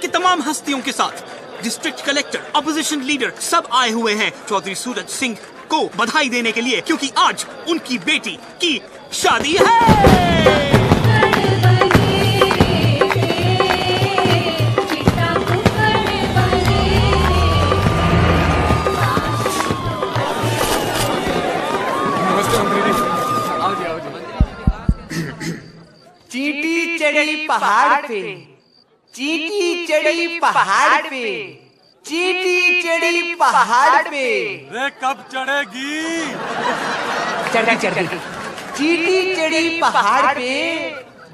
की तमाम हस्तियों के साथ डिस्ट्रिक्ट कलेक्टर, अपोजिशन लीडर सब आए हुए हैं चौधरी सूरज सिंह को बधाई देने के लिए, क्योंकि आज उनकी बेटी की शादी है। चींटी चढ़ी पहाड़ पे, चींटी चढ़ी पहाड़ पे, चींटी चढ़ी पहाड़ पे। रे कब चढ़ेगी? चढ़ी चींटी चढ़ी पहाड़ पे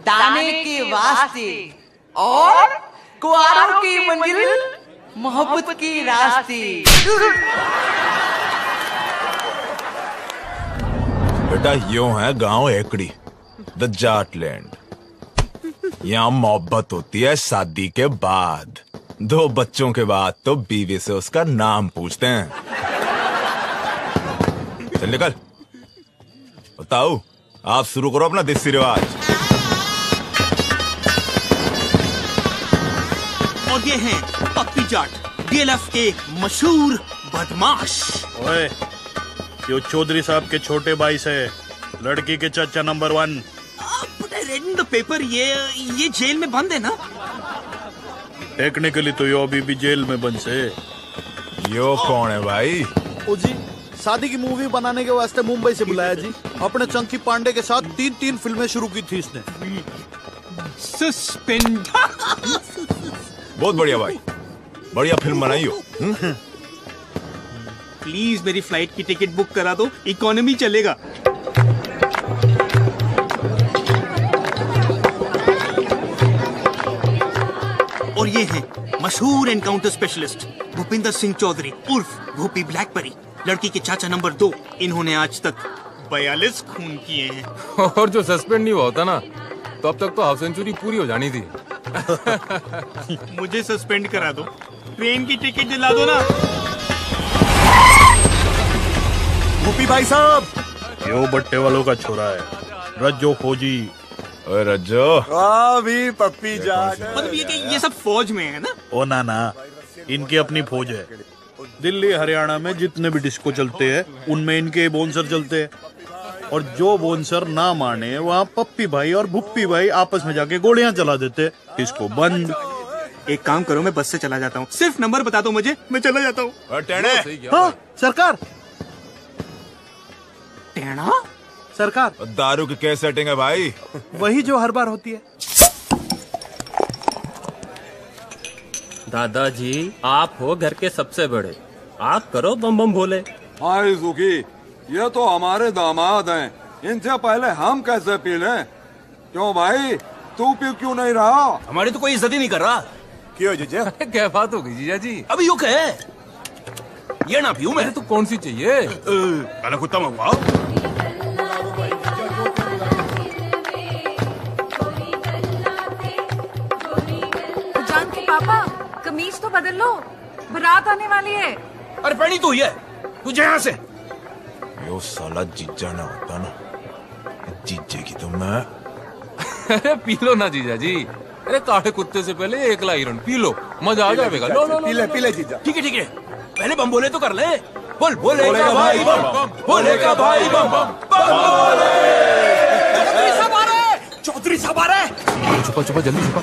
दाने के वास्ते और कुआरों की मंजिल मोहब्बत की रास्ते। बेटा यूं है गांव एकड़ी, द जाटलैंड। यहाँ मोहब्बत होती है शादी के बाद, 2 बच्चों के बाद तो बीवी से उसका नाम पूछते हैं। चल निकल। बताओ, आप शुरू करो अपना देसी रिवाज। और ये हैं पप्पी जाट, डीएलएफ के मशहूर बदमाश। ओए, यो चौधरी साहब के छोटे भाई से लड़की के चाचा number 1। But I read in the paper, ये जेल में बंद है ना? टेक्निकली तो यो अभी भी जेल में बंद से। यो कौन है भाई? ओ जी, शादी की मूवी बनाने के वास्ते मुंबई से बुलाया जी। अपने चंकी पांडे के साथ 3 फिल्में शुरू की थी इसने। सस्पेंड। बहुत बढ़िया भाई, बढ़िया फिल्म बनाई हो। प्लीज मेरी फ्लाइट की टिकट बुक करा दो, इकोनॉमी चलेगा। और ये हैं मशहूर एनकाउंटर स्पेशलिस्ट भूपिंदर सिंह चौधरी उर्फ भूपी ब्लैकबेरी, लड़की के चाचा नंबर 2। इन्होंने आज तक 42 खून किए हैं। और जो सस्पेंड नहीं हुआ होता ना, तो अब तक तो हाफ सेंचुरी पूरी हो जानी थी। मुझे सस्पेंड करा दो, ट्रेन की टिकट दिला दो ना। भूपी भाई साहब, यो बट्टे वालों का छोरा है, रज्जो फौजी। ओए रज्जो, भी पप्पी जाट। मतलब ये सब फौज में है ना? ओ ना, इनकी अपनी फौज है। दिल्ली हरियाणा में जितने भी डिस्को चलते हैं उनमें इनके बोनसर चलते हैं। और जो बोनसर ना माने वहाँ पप्पी भाई और भुप्पी भाई आपस में जाके गोलियां चला देते। इसको बंद। एक काम करो, मैं बस से चला जाता हूँ, सिर्फ नंबर बता दो मुझे, मैं चला जाता हूँ। हाँ सरकार, टेढ़ा सरकार। दारू की क्या सेटिंग है भाई? वही जो हर बार होती है। दादाजी, आप हो घर के सबसे बड़े, आप करो बम बम भोले। हाय सुखी, ये तो हमारे दामाद हैं, इनसे पहले हम कैसे पी लें? क्यों भाई, तू पी क्यों नहीं रहा? हमारी तो कोई इज्जत ही नहीं कर रहा। क्यों जीजा? क्या बात हो गई जीजा जी? अभी यू कहे ये ना पीऊं मैं। तो कौन सी चाहिए? पहले कुत्ता मंगवाओ। जान के पापा, कमीज तो बदल लो, बारात आने वाली है। अरे पहनी तो है, तुझे यहाँ से। यो साला जीजा ना होता ना, जीजे की तो मैं। अरे पी लो ना जीजा जी। अरे काटे कुत्ते से पहले 1 लाइरन पी लो, मजा आ जाएगा। लो पी ले जीजा। ठीक है, पहले बम बोले तो कर ले। बोल बोलेगा भाई बम, बोलेगा भाई बम बम बोले। चौधरी साहब आ रहे। छुपा जल्दी छुपा।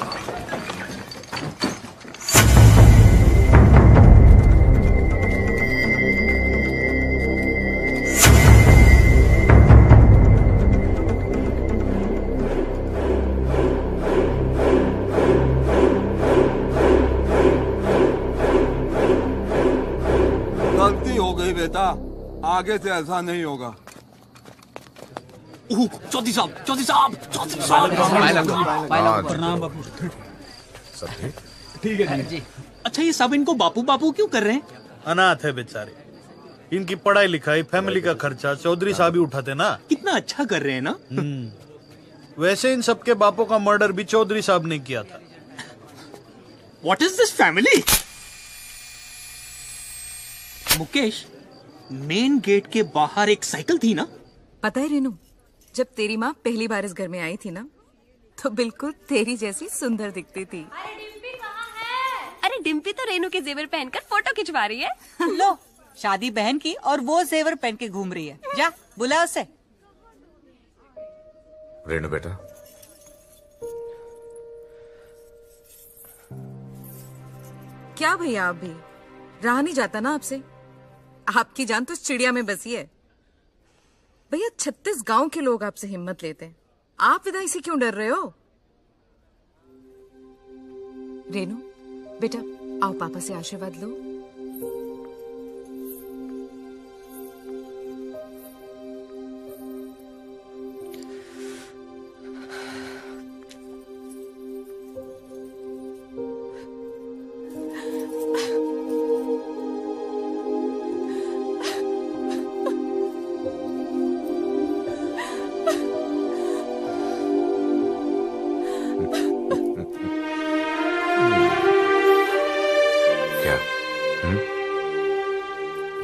गलती हो गई बेटा, आगे से ऐसा नहीं होगा। चौधरी साहब। प्रणाम बापू। ठीक है जी। अच्छा, ये सब इनको बापू बापू क्यों कर रहे हैं? अनाथ है बेचारे, इनकी पढ़ाई लिखाई फैमिली का खर्चा चौधरी साहब ही उठाते ना। कितना अच्छा कर रहे हैं ना। वैसे इन सबके बापों का मर्डर भी चौधरी साहब ने किया था। What is this family? Mukesh, main gate के बाहर एक साइकिल थी ना? पता है रेनू, जब तेरी माँ पहली बार इस घर में आई थी ना, तो बिल्कुल तेरी जैसी सुंदर दिखती थी। डिम्पी तो रेनू के जेवर पहनकर फोटो खिंचवा रही है। लो, शादी बहन की और वो जेवर पहन के घूम रही है। जा बुला उसे। रेनू बेटा, क्या भैया आप भी रहा नहीं जाता ना आपसे। आपकी जान तो चिड़िया में बसी है भैया। 36 गांव के लोग आपसे हिम्मत लेते हैं, आप विदाई से क्यों डर रहे हो? रेनू बेटा आओ, पापा से आशीर्वाद लो।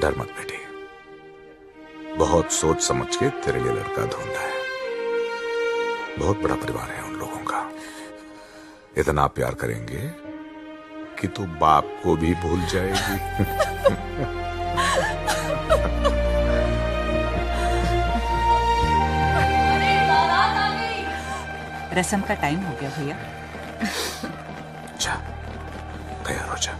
डर मत बेटी, बहुत सोच समझ के तेरे लिए लड़का ढूंढा है। बहुत बड़ा परिवार है उन लोगों का, इतना प्यार करेंगे कि तू बाप को भी भूल जाएगी। रस्म का टाइम हो गया भैया। जा तैयार हो जा।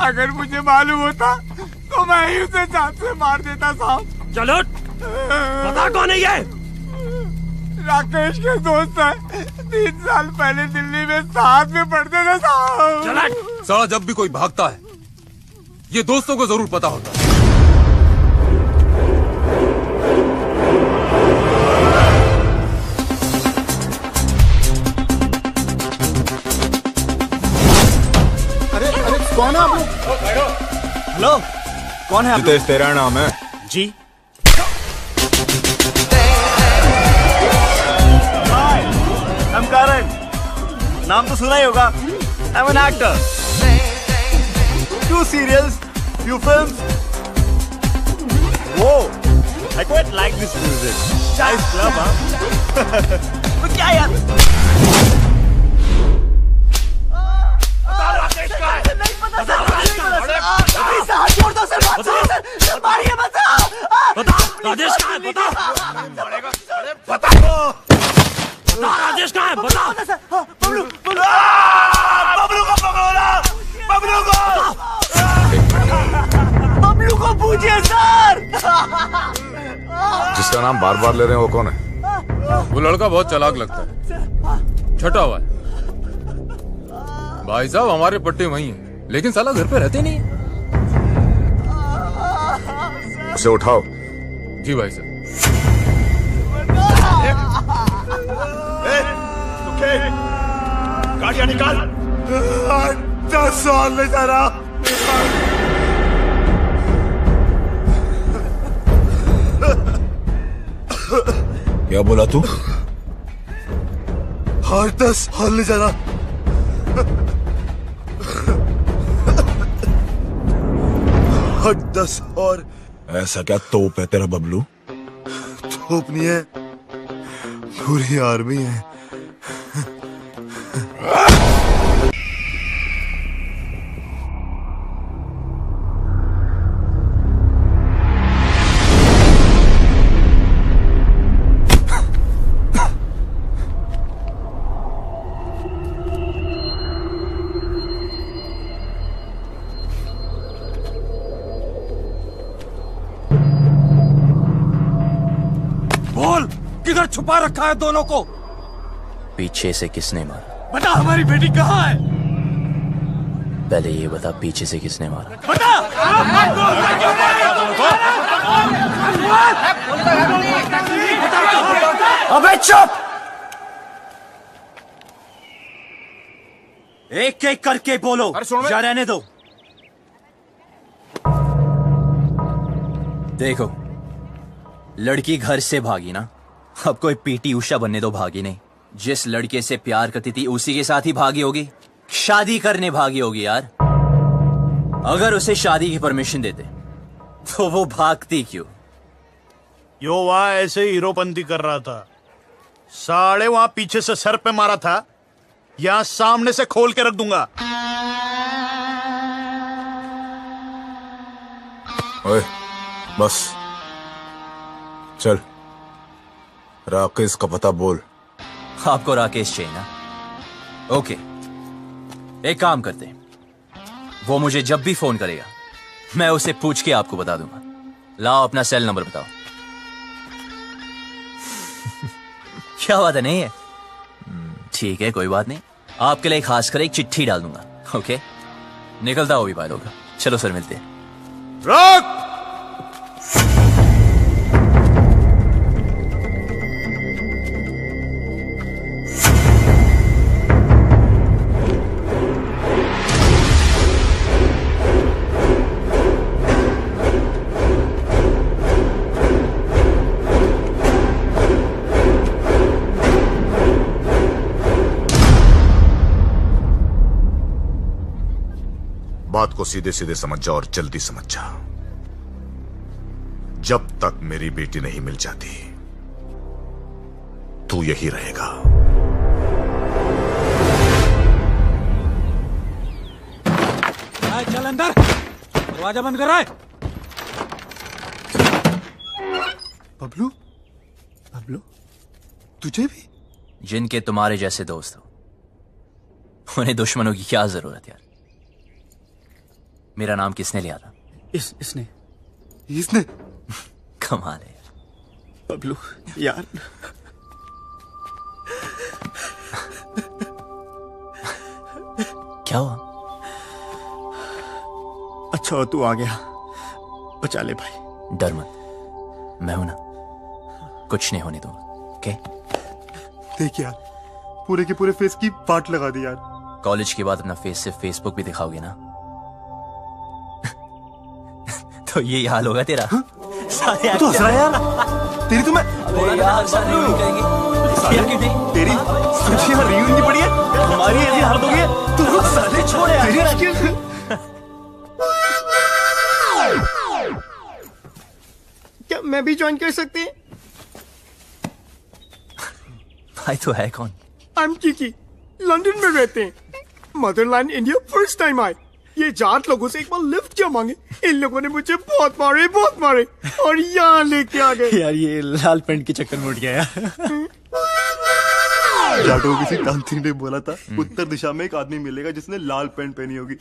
अगर मुझे मालूम होता तो मैं ही उसे जान से मार देता साहब। चलो बता कौन है ये? राकेश के दोस्त है, 3 साल पहले दिल्ली में साथ में पढ़ते थे साहब। साला जब भी कोई भागता है ये दोस्तों को जरूर पता होता है। कौन है आप लोग? हेलो, कौन है आप? जितेश तेरा नाम है? जी। हाय, आई एम करण। नाम तो सुना ही होगा। I am an actor. Few serials, few films. Whoa, I quite like this music. Nice club, हाँ? तो क्या यार? राजेश कहाँ है? बता। बता राजेश कहाँ है? बता। बबलू को पकड़ो, बबलू को पूछिए सर। जिसका नाम बार बार ले रहे हैं वो कौन है? वो लड़का बहुत चालाक लगता है, छटा हुआ है। भाई साहब हमारे पट्टे वही हैं, लेकिन साला घर पे रहते नहीं है। उसे उठाओ। जी भाई साहब। गाड़ियां निकाल। 10 साल में जरा। क्या बोला तू? 10 साल में जरा। 10 और। ऐसा क्या तोप है तेरा बबलू? तोप नहीं है, पूरी आर्मी है। बोल, किधर छुपा रखा है दोनों को? पीछे से किसने मारा? बता, हमारी बेटी कहाँ है? पहले ये बता, पीछे से किसने मारा? बता! अबे चुप! एक एक करके बोलो, या रहने दो। देखो, लड़की घर से भागी ना, अब कोई पीटी उषा बनने दो भागी नहीं। जिस लड़के से प्यार करती थी उसी के साथ ही भागी होगी, शादी करने भागी होगी यार। अगर उसे शादी की परमिशन देते तो वो भागती क्यों? यो वहां ऐसे हीरोपंती कर रहा था, साले वहां पीछे से सर पे मारा था, यहां सामने से खोल के रख दूंगा। ओए, बस चल, राकेश का पता बोल। आपको राकेश चाहिए ना? ओके, एक काम करते हैं, वो मुझे जब भी फोन करेगा मैं उसे पूछ के आपको बता दूंगा। लाओ अपना सेल नंबर बताओ। क्या बात है, नहीं है? ठीक है, कोई बात नहीं, आपके लिए खास कर एक चिट्ठी डाल दूंगा। ओके, निकलता हो भी बात होगा। चलो सर, मिलते हैं। रोक! बात को सीधे सीधे समझ जा और जल्दी समझ जा। जब तक मेरी बेटी नहीं मिल जाती तू यही रहेगा। चल अंदर, दरवाजा बंद कर रहा है। बबलू, बबलू, तुझे भी? जिनके तुम्हारे जैसे दोस्त हो उन्हें दुश्मनों की क्या जरूरत यार। मेरा नाम किसने लिया था? इसने कमाल है यार। बबलू यार, क्या हुआ? अच्छा तू आ गया, बचा ले भाई। डर मत, मैं हूं ना, कुछ नहीं होने दूंगा। ओके? देख यार, पूरे के पूरे फेस की पार्ट लगा दी यार। कॉलेज के बाद अपना फेस से फेसबुक भी दिखाओगे ना तो ये हाल होगा तेरा। सारे तो हंस रहा है यार, तेरी तो मैं तेरी सोची यार, रियूनियन की पड़ी है, हमारी ऐसी हालत हो गई है, तू साले छोड़ यार। क्या मैं भी ज्वाइन कर सकते हैं? भाई तो है कौन? आई एम किकी, लंदन में रहते हैं, मदरलैंड इंडिया फर्स्ट टाइम आए। ये जाट लोगों से एक बार लिफ्ट क्या मांगे, इन लोगों ने मुझे बहुत मारे और यहाँ लेके आ गए। यार ये लाल पेंट के चक्कर में उठ गया यार। जाटों किसी तांत्रिक ने बोला था उत्तर दिशा में एक आदमी मिलेगा जिसने लाल पेंट पहनी होगी,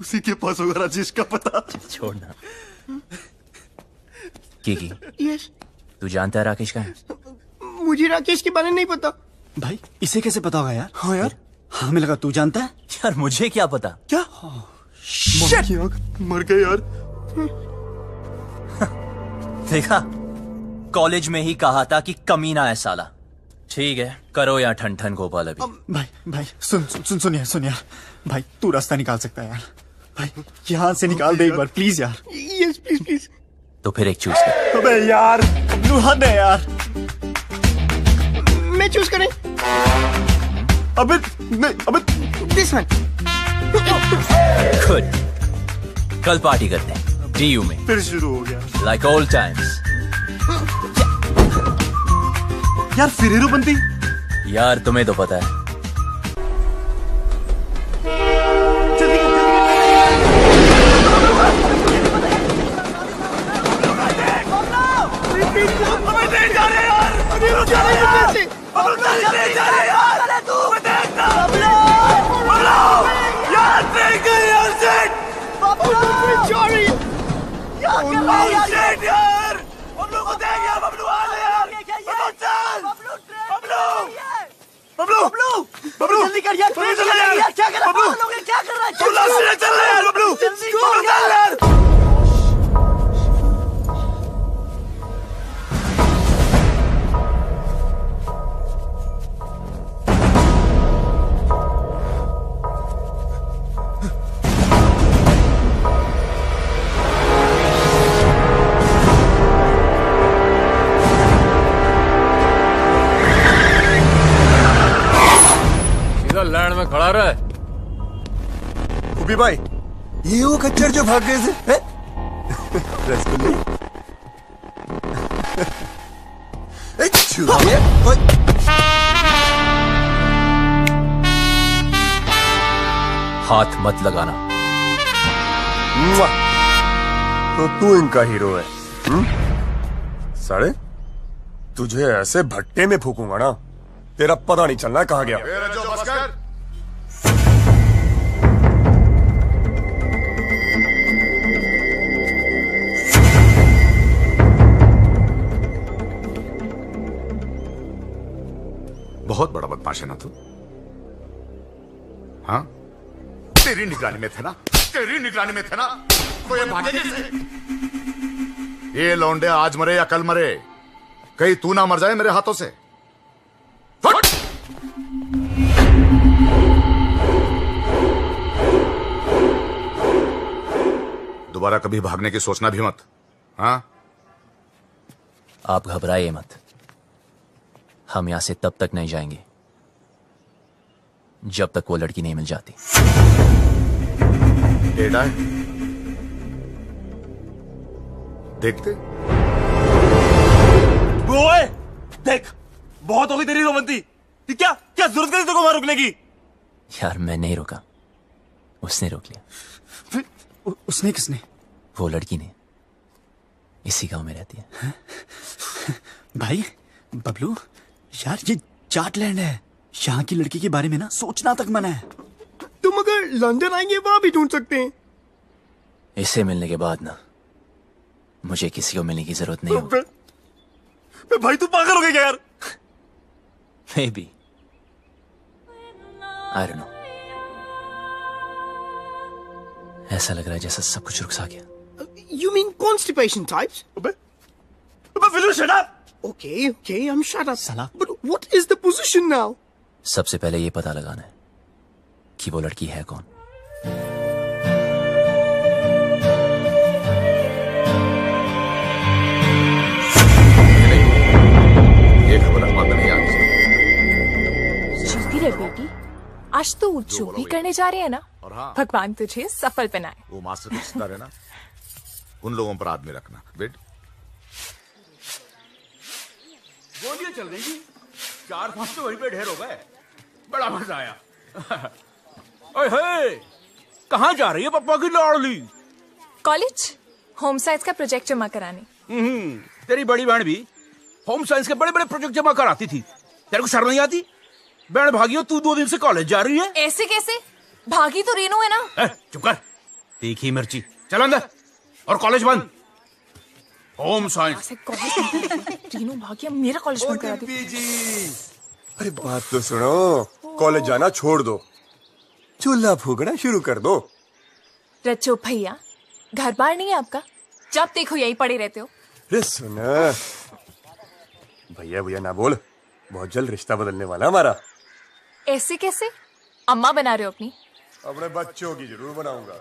उसी के पास होगा राजेश का पता। छोड़ना। किकी, यस, तू जानता है राकेश कहाँ है? मुझे राकेश के बारे में नहीं पता। भाई इसे कैसे पता होगा यार? हाँ यार, हमें लगा तू जानता है। यार मुझे क्या पता? क्या? मर गए यार। देखा, कॉलेज में ही कहा था कि कमीना है साला। ठीक है, करो यार ठन ठन गोपाल अभी। भाई सुन यार, भाई तू रास्ता निकाल सकता है यार, भाई यहाँ से निकाल दे एक बार प्लीज यार। Yes please. तो फिर एक चूज कर। अबे यार हद है यार। मैं चूज करें? अबे दिस वन। गुड, कल पार्टी करते हैं डीयू में। फिर शुरू हो गया लाइक ओल्ड टाइम्स। यार फिर हीरोपंती। यार तुम्हें तो पता है। बबलू जल्दी कर यार, क्या कर रहा है? क्या कर रहा है? चल यार बबलू, जल्दी कर यार। लैंड में खड़ा रहा है। उबी भाई, ये वो खच्चर जो भाग गए थे। रसगुल्ले। हाथ मत लगाना। तो तू इनका हीरो है? साले तुझे ऐसे भट्टे में फूकूंगा ना, तेरा पता नहीं चलना कहाँ गया। बहुत बड़ा बदमाश है ना तू? हाँ, तेरी निगरानी में थे ना, तेरी निगरानी में थे ना, तो ये भागे कैसे? ये लौंडे आज मरे या कल मरे, कहीं तू ना मर जाए मेरे हाथों से। फट! दोबारा कभी भागने की सोचना भी मत। हाँ, आप घबराइए मत। हम यहां से तब तक नहीं जाएंगे जब तक वो लड़की नहीं मिल जाती। टेढ़ा है, देखते। ओए, देख, बहुत होगी तेरी रोमंती। क्या क्या जरूरत है तेरे को वहां रुकने की? यार मैं नहीं रुका, उसने रोक लिया। उसने किसने? वो लड़की ने। इसी गांव में रहती है। भाई बबलू, यार ये जाटलैंड है, यहाँ की लड़की के बारे में ना सोचना तक मना है। तुम अगर लंदन आएंगे वहां भी ढूंढ सकते हैं। इसे मिलने के बाद ना मुझे किसी को मिलने की जरूरत नहीं होगी। भाई तू पागल हो गया क्या यार? Maybe. I don't know. ऐसा लग रहा है जैसा सब कुछ रुक सा गया। You mean constipation types? Will you shut up? Okay, I'm shut up. Salah. But what is the position now? सबसे पहले ये पता लगाना है कि वो लड़की है कौन। ये खबर अखबार में नहीं आनी चाहिए। बेटी, आज तो जो भी करने जा रहे हैं ना, भगवान तुझे सफल बनाए। वो मास्टर के सितारे ना, उन लोगों पर आदमी रखना। वेट, गोलियां चल गई जी, 4-5 तो वहीं पे ढेर हो गए। बड़ा मजा आया। ओए, कहाँ जा रही है पप्पा की लाडली? कॉलेज होम साइंस का प्रोजेक्ट जमा कराने। तेरी बड़ी बहन भी होम साइंस के बड़े बड़े प्रोजेक्ट जमा कराती थी। तेरे को शर्म नहीं आती? बहन भागियो, तू 2 दिन से कॉलेज जा रही है। ऐसे कैसे? भागी तो रेनू है ना। चुप कर, तीखी मिर्ची। चल अंदर, और कॉलेज बंद। Home science. रेनू भागिया मेरा कॉलेज बंद करा दी। अरे बात तो सुनो, कॉलेज जाना छोड़ दो, चूल्हा फूकना शुरू कर दो। रचो भैया, घर बार नहीं है आपका? जब देखो यही पड़े रहते हो। अरे सुना, भैया भैया ना बोल, बहुत जल्द रिश्ता बदलने वाला हमारा। ऐसे कैसे? अम्मा बना रहे हो अपनी? अपने बच्चों की जरूर बनाऊंगा।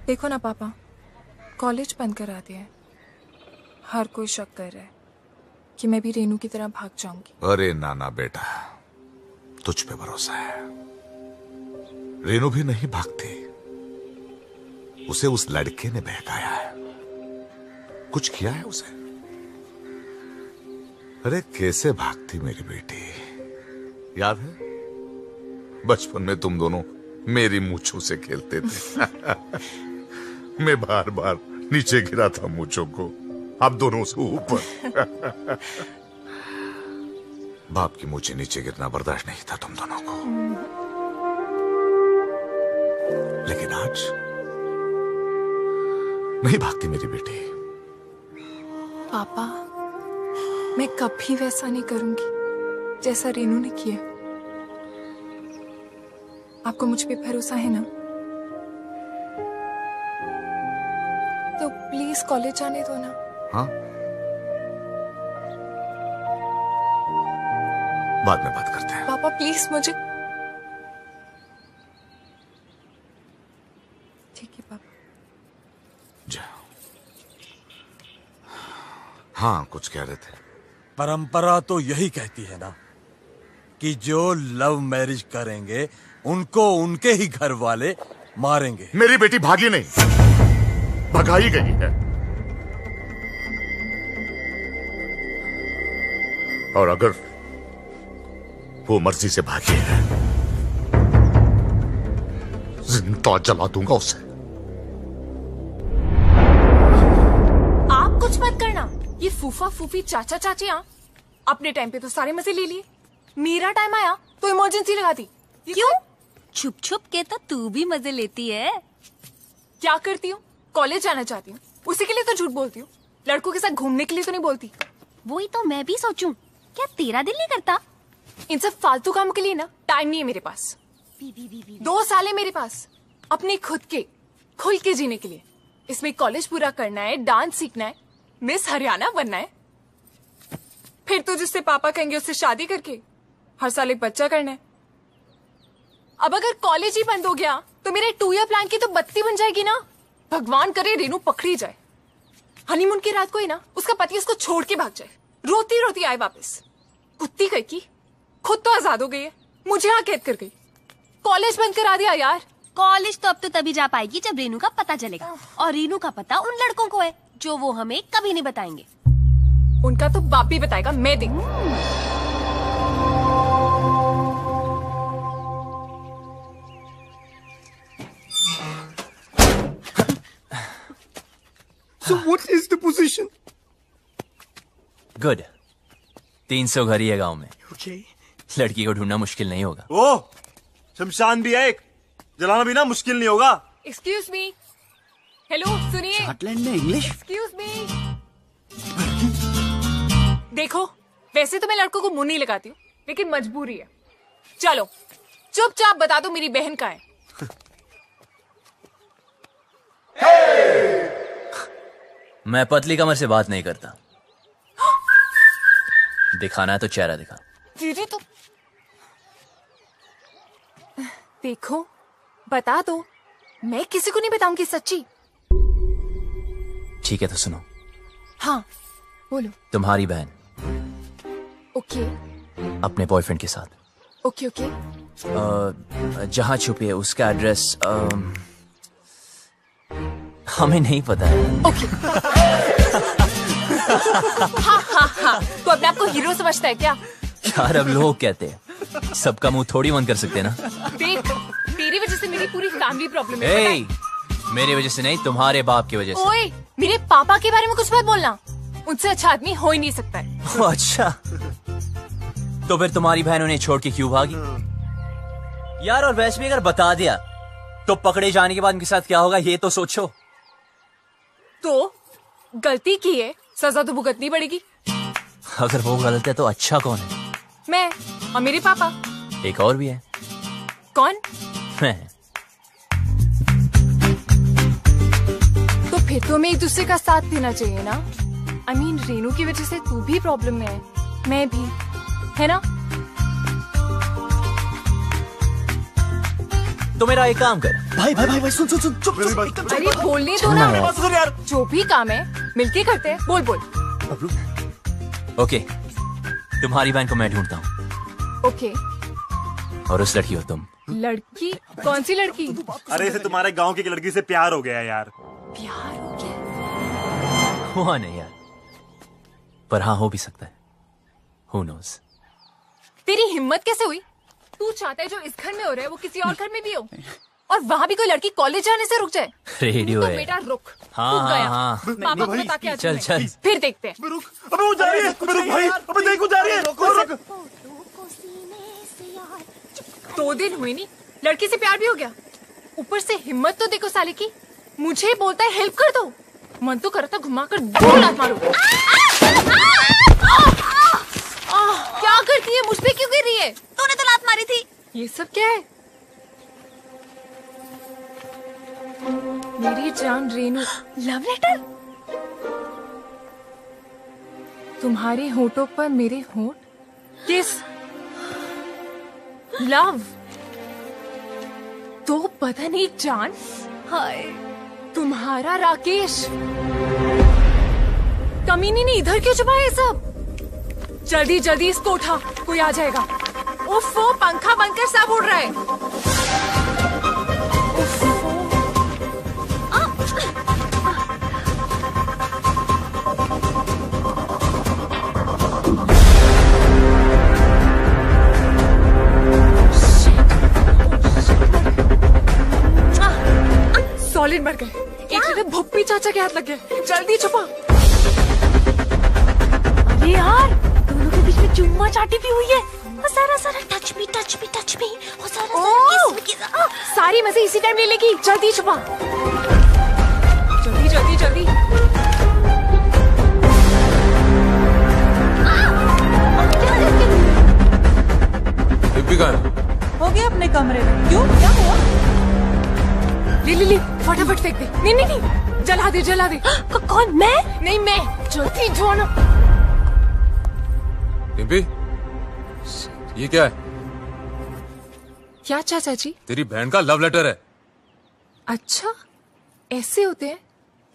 देखो ना पापा, कॉलेज बंद करा दिया है। हर कोई शक कर रहा है कि मैं भी रेनू की तरह भाग जाऊंगी। अरे नाना बेटा, तुझ पे भरोसा है। रेनू भी नहीं भागती, उसे उस लड़के ने बहकाया है। कुछ किया है उसे? अरे कैसे भागती मेरी बेटी, याद है बचपन में तुम दोनों मेरी मूंछों से खेलते थे। मैं बार बार नीचे गिरा था मूंछों को, आप दोनों से ऊपर। बाप की मूंछें नीचे गिरना बर्दाश्त नहीं था तुम दोनों को। लेकिन आज नहीं भागती मेरी बेटी। पापा, मैं कभी वैसा नहीं करूंगी जैसा रेनू ने किया। आपको मुझ पे भरोसा है ना? तो प्लीज कॉलेज जाने दो ना। हाँ, बाद में बात करते हैं। पापा प्लीज मुझे। ठीक है पापा। हाँ, कुछ कह रहे थे। परंपरा तो यही कहती है ना कि जो लव मैरिज करेंगे उनको उनके ही घर वाले मारेंगे। मेरी बेटी भागी नहीं, भगाई गई है। और अगर वो मर्जी से भागी है, जिंदा जला दूंगा उसे। आप कुछ मत करना। ये फूफा फूफी चाचा चाचियां अपने टाइम पे तो सारे मजे ले लिए। मेरा टाइम आया तो इमरजेंसी लगा दी। क्यों? छुप छुप के तो तू भी मजे लेती है। क्या करती हूँ? कॉलेज जाना चाहती हूँ, उसी के लिए तो झूठ बोलती हूँ। लड़कों के साथ घूमने के लिए तो नहीं बोलती। वही तो मैं भी सोचूं, क्या तेरा दिल नहीं करता? इन सब फालतू काम के लिए ना टाइम नहीं है मेरे पास। 2 साल है मेरे पास अपने खुद के खुल के जीने के लिए। इसमें कॉलेज पूरा करना है, डांस सीखना है, मिस हरियाणा बनना है, फिर तो जिससे पापा कहेंगे उससे शादी करके हर साल एक बच्चा करना है। अब अगर कॉलेज ही बंद हो गया तो मेरे 2 ईयर प्लान की तो बत्ती बन जाएगी ना। भगवान करे रेनू पकड़ी जाए, हनीमून की रात को ही ना उसका पति उसको छोड़ के भाग जाए, रोती रोती आए वापस। कुत्ती कह की खुद तो आजाद हो गई है, मुझे यहाँ कैद कर गई। कॉलेज बंद करा दिया यार। कॉलेज तो अब तो तभी जा पाएगी जब रेनू का पता चलेगा, और रेनू का पता उन लड़कों को है जो वो हमें कभी नहीं बताएंगे। उनका तो बाप भी बताएगा, मैं देखूं। So what is the position? Good. 300 घर ही है गांव में। Okay. लड़की को ढूंढना मुश्किल नहीं होगा। ओ, शमशान भी है एक, जलाना भी ना मुश्किल नहीं होगा। Excuse me. हेलो सुनिए। स्कॉटलैंड में इंग्लिश। Excuse me. देखो, वैसे तो मैं लड़कों को मुंह नहीं लगाती हूँ, लेकिन मजबूरी है। चलो चुपचाप बता दो मेरी बहन कहाँ है। मैं पतली कमर से बात नहीं करता। दिखाना है तो चेहरा दिखा। दीदी तो देखो, बता दो, मैं किसी को नहीं बताऊंगी सच्ची। ठीक है तो सुनो। हाँ बोलो। तुम्हारी बहन ओके। अपने बॉयफ्रेंड के साथ। Okay okay. जहाँ छुपी है उसका एड्रेस हमें नहीं पता है। ओके। हाँ हाँ हाँ, तो अपने आप को हीरो समझता है क्या? यार अब लोग कहते हैं, सबका मुंह थोड़ी बंद कर सकते ना। देख, तेरी वजह से मेरी पूरी फैमिली प्रॉब्लम है। ए, मेरी वजह से नहीं, तुम्हारे बाप की वजह से। ओए, मेरे पापा के बारे में कुछ मत बोलना, उनसे अच्छा आदमी हो ही नहीं सकता है। अच्छा, तो फिर तुम्हारी बहन उन्हें छोड़ के क्यों भागी? यार और वैसे भी अगर बता दिया तो पकड़े जाने के बाद उनके साथ क्या होगा ये तो सोचो। तो गलती की है, सजा तो भुगतनी पड़ेगी। अगर वो गलत है तो अच्छा कौन है? मैं और मेरे पापा। एक और भी है। कौन? मैं। तो फिर तो हमें एक दूसरे का साथ देना चाहिए ना। I mean, रेनू की वजह से तू भी प्रॉब्लम में है, मैं भी, है ना? तो मेरा एक काम कर। भाई भाई भाई भाई सुन सुन सुन चुप चुप। अरे बोलने दो ना यार। जो भी काम है मिलके करते हैं। बोल बोल। ओके, तुम्हारी बहन को मैं ढूंढता हूँ ओके। और उस लड़की हो तुम। लड़की? कौन सी लड़की? अरे इसे तुम्हारे गांव की लड़की से प्यार हो गया यार। प्यार हो गया? हुआ नहीं यार, पर हाँ हो भी सकता है। Who knows? तेरी हिम्मत कैसे हुई? तू चाहता है जो इस घर में हो रहा है वो किसी और घर में भी हो, और वहाँ भी कोई लड़की कॉलेज जाने से रुक जाए? रेडियो तो है। बेटा रुक। हाँ रुक हाँ गया। हाँ। पापा को बता के चल चल। फिर देखते हैं। अबे वो जा रही है। अबे रुक भाई, अबे देख वो जा रही है। रुक। 2 दिन हुए नहीं, लड़की से प्यार भी हो गया। ऊपर से हिम्मत तो देखो साले की, मुझे बोलता है हेल्प कर दो। मन तो करता घुमा कर 2 लात मारूं। क्या करती है? मुझ पे क्यों गिर रही है? तूने तो लात मारी थी। ये सब क्या है? मेरी जान रेनू। Love letter? तुम्हारे होठों पर मेरे होठ? किस? लव? तो पता नहीं जान। हाय तुम्हारा राकेश। कमीनी ने इधर क्यों छुपाया ये सब? जल्दी जल्दी इसको उठा, कोई आ जाएगा। उफ, वो पंखा बनकर सब उड़ रहा है। सॉलिड मर गए। एक सीधे भुप्पी चाचा के हाथ लग गए। जल्दी छुपा। अरे यार, दोनों के बीच में चुम्मा चाटी भी हुई है। और सारा सारा टच मी और सारा किस। सारी मजे इसी टाइम ले लेगी। जल्दी छुपा। जल्दी जल्दी जल्दी। हो गया अपने कमरे में। क्यों, क्या हुआ? ले फटाफट फेंक दे। नहीं नहीं नहीं, जला दे जला दे। कौन? मैं? नहीं मैं। जल्दी जो ना। डिम्पी, ये क्या है? क्या चाचा जी? तेरी बहन का लव लेटर है। अच्छा, ऐसे होते हैं?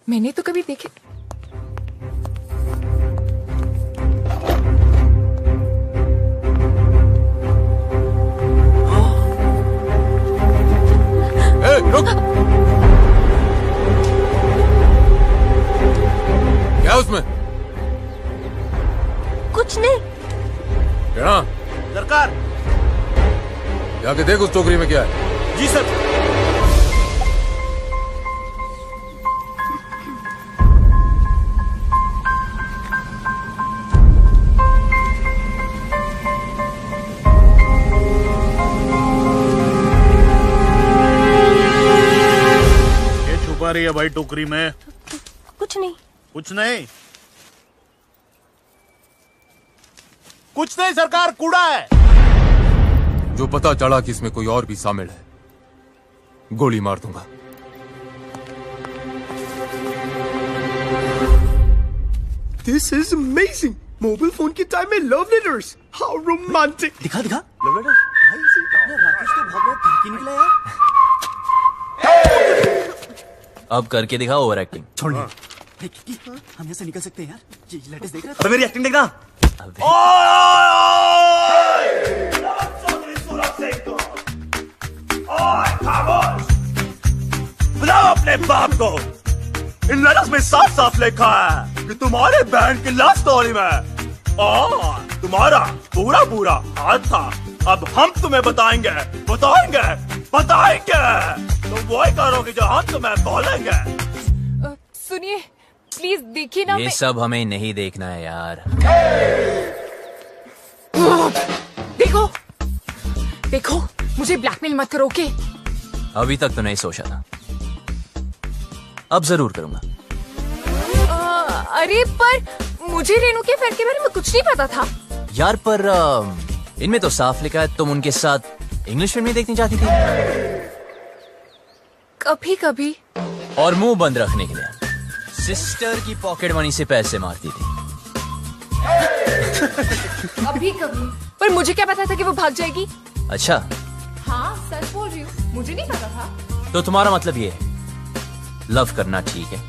मैंने तो कभी देखे। ए, रुक। क्या उसमें? कुछ नहीं। क्या? सरकार। जाके देख उस टोकरी में क्या है। जी सर। ये छुपा रही है भाई टोकरी में? कुछ नहीं। कुछ नहीं? कुछ नहीं सरकार, कूड़ा है। जो पता चला कि इसमें कोई और भी शामिल है, गोली मार दूंगा। This is amazing. Mobile phone के टाइम में लव लेटर्स। How romantic. दिखा दिखा लव लेटर। भाई राकेश तो भाग के निकला यार। अब करके दिखा ओवर एक्टिंग। छोड़। हम यहाँ से निकल सकते हैं यार। ये लेटेस्ट देख रहा है? अबे मेरी एक्टिंग देखना। बुलाओ अपने बाप को। इन लेटर्स में साफ साफ लिखा है कि तुम्हारे बहन की लव स्टोरी में तुम्हारा पूरा पूरा हाथ था। अब हम तुम्हें बताएंगे बताएंगे बताएंगे। तुम वही करोगे जो हम तुम्हें बोलेंगे। सुनिए प्लीज, देखिए ना। ये सब हमें नहीं देखना है यार। देखो देखो, मुझे ब्लैकमेल मत करो। ओके? अभी तक तो नहीं सोचा था, अब जरूर करूंगा। अरे पर मुझे रेनू के फ्रेंड के बारे में कुछ नहीं पता था यार। पर इनमें तो साफ लिखा है तुम उनके साथ इंग्लिश फिल्म देखनी चाहती थी। कभी कभी। और मुंह बंद रखने के लिए सिस्टर की पॉकेट मनी से पैसे मारती थी। कभी कभी। पर मुझे क्या पता था कि वो भाग जाएगी। अच्छा, हाँ सच बोल रही हूँ। मुझे नहीं पता था। तो तुम्हारा मतलब ये है लव करना ठीक है,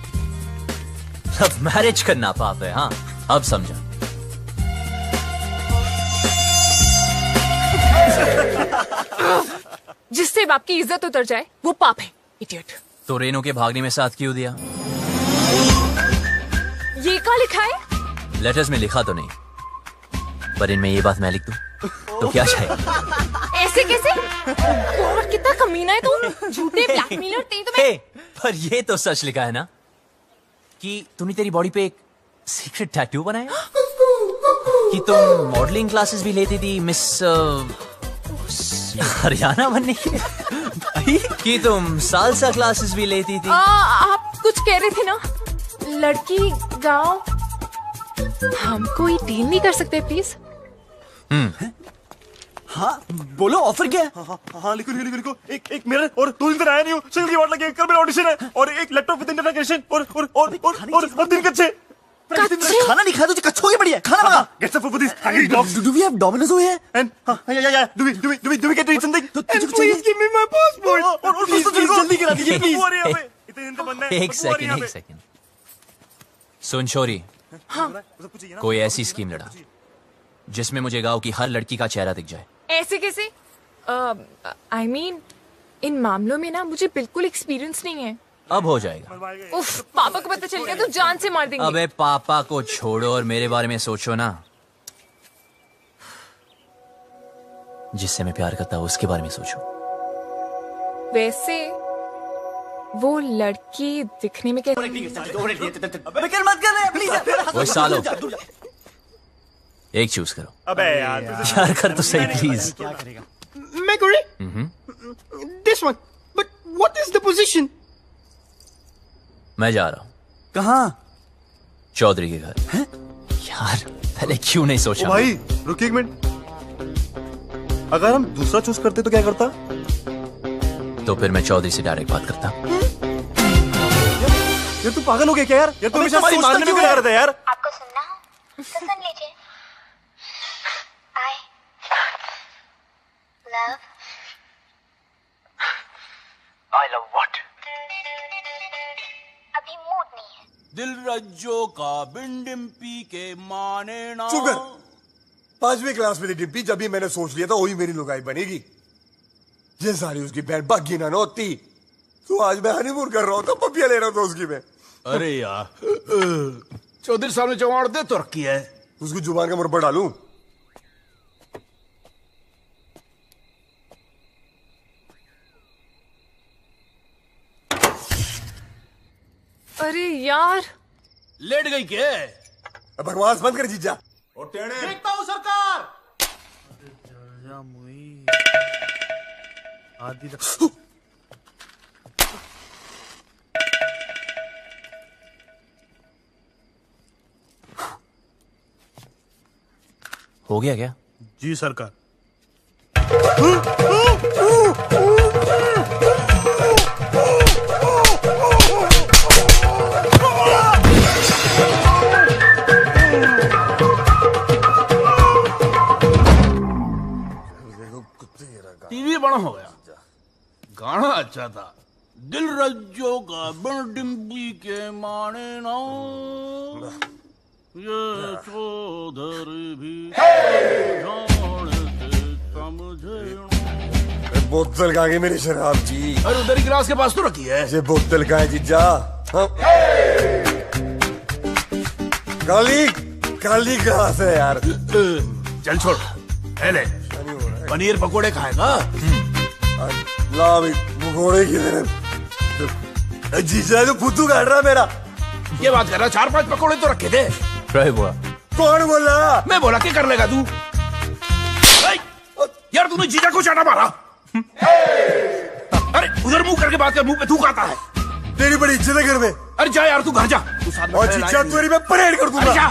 लव मैरिज करना पाप है। हाँ अब समझा। जिससे बाप की इज्जत उतर जाए वो पाप है, इडियट। तो रेनू के भागने में साथ क्यों दिया? ये क्या लिखा है? लेटर्स में लिखा तो नहीं, पर इनमें ये बात मैं लिख दूं तो क्या चाहिए? ऐसे कैसे? और कितना कमीना है तू, झूठे ब्लैकमेलर। तेरी तो मैं पर ये तो सच लिखा है ना कि तूने तेरी बॉडी पे एक सीक्रेट टैटू बनाया, कि तुम मॉडलिंग क्लासेस भी लेती थी मिस हरियाणा बनने के लिए, कि तुम सालसा क्लासेस भी लेती थी। आप कुछ कह रहे थे ना, लड़की गांव। हम कोई डील नहीं कर सकते प्लीज? हाँ बोलो, ऑफर क्या है? हाँ लिखो लिखो लिखो। एक मिरर और 2 दिन तक आया नहीं हो, सिंगल की वाट लगी, कल मेरा ऑडिशन है, और एक लैपटॉप विद इंटरनेट कनेक्शन और 3 कच्चे। खाना नहीं खाया तुझे कच्चों की बढ़िया खाना मंगा। Get some food for this hungry dogs. Do we have Domino's over here? And yeah. Do we get to eat something? And please give me my passport. और Please, जल्दी करा दीजिए प्लीज। इतने दिन तक बनना है। एक सेकंड सुन छोरी, कोई ऐसी स्कीम लड़ा जिसमें मुझे गांव की हर लड़की का चेहरा दिख जाए। ऐसे कैसे? I mean, इन मामलों में ना मुझे बिल्कुल एक्सपीरियंस नहीं है। अब हो जाएगा। उफ, पापा को पता चल गया तो जान से मार देंगे। अबे पापा को छोड़ो और मेरे बारे में सोचो ना। जिससे मैं प्यार करता हूँ उसके बारे में सोचो। वैसे वो लड़की दिखने में कैसी? मत कर प्लीज। वो सालो एक चूज करो। अबे यार कर तो सही प्लीज। क्या करेगा? मैं करूँ? This one. But what is the position? मैं जा रहा हूँ। कहाँ? चौधरी के घर। हैं? यार पहले क्यों नहीं सोचा? भाई रुकिए एक मिनट, अगर हम दूसरा चूज करते तो क्या करता? तो फिर मैं चौधरी से डायरेक्ट बात करता। यार तू पागल हो गया क्या यार? तू हमेशा हमारी मारने में क्या करता है यार? आपको सुनना हो तो सुन लीजिए। I love what? अभी मूड नहीं है। दिल रज्जो का बिन डिम्पी के माने ना। चुप कर। 5वीं क्लास में थी डिम्पी जब भी मैंने सोच लिया था वही मेरी लुगाई बनेगी। ये सारी उसकी बहन बागी ना होती तो आज मैं हनीमून कर रहा होता, पपिया ले रहा था उसकी मैं। अरे यार चौधरी साहब ने जवान दे तो रखी है। उसकी जुबान का मुरब्बा डालूं? अरे यार लेट गई क्या? बकवास बंद कर जीजा। देखता हूँ सरकार। हो गया क्या? जी सरकार। टीवी बड़ा हो गया, गाना अच्छा था। दिल रज्जो का बिन डिम्पी के माने ना, ये चौधरी भी बोतल कहाँ गई मेरी शराब जी? अरे उधर ही गिलास के पास तो रखी है। ये बोतल कहाँ है जीजा? हाँ? काली काली कहाँ से यार? चल छोड़, ले पनीर पकोड़े खाएगा? ला भाई पकोड़े की तरह। जीजा तो फुद्दू काट रहा मेरा। ये बात कर रहा, 4-5 पकोड़े तो रखे थे। बोला कौन बोला? मैं बोला क्या कर लेगा तू? यार तूने जीजा को चाटा मारा। अरे उधर मुंह करके बात कर, मुंह पे थूक आता है। तेरी बड़ी इज्जत है घर में। अरे जा यार तू घर जा। और जीजा तेरी मैं परेड कर दूंगा।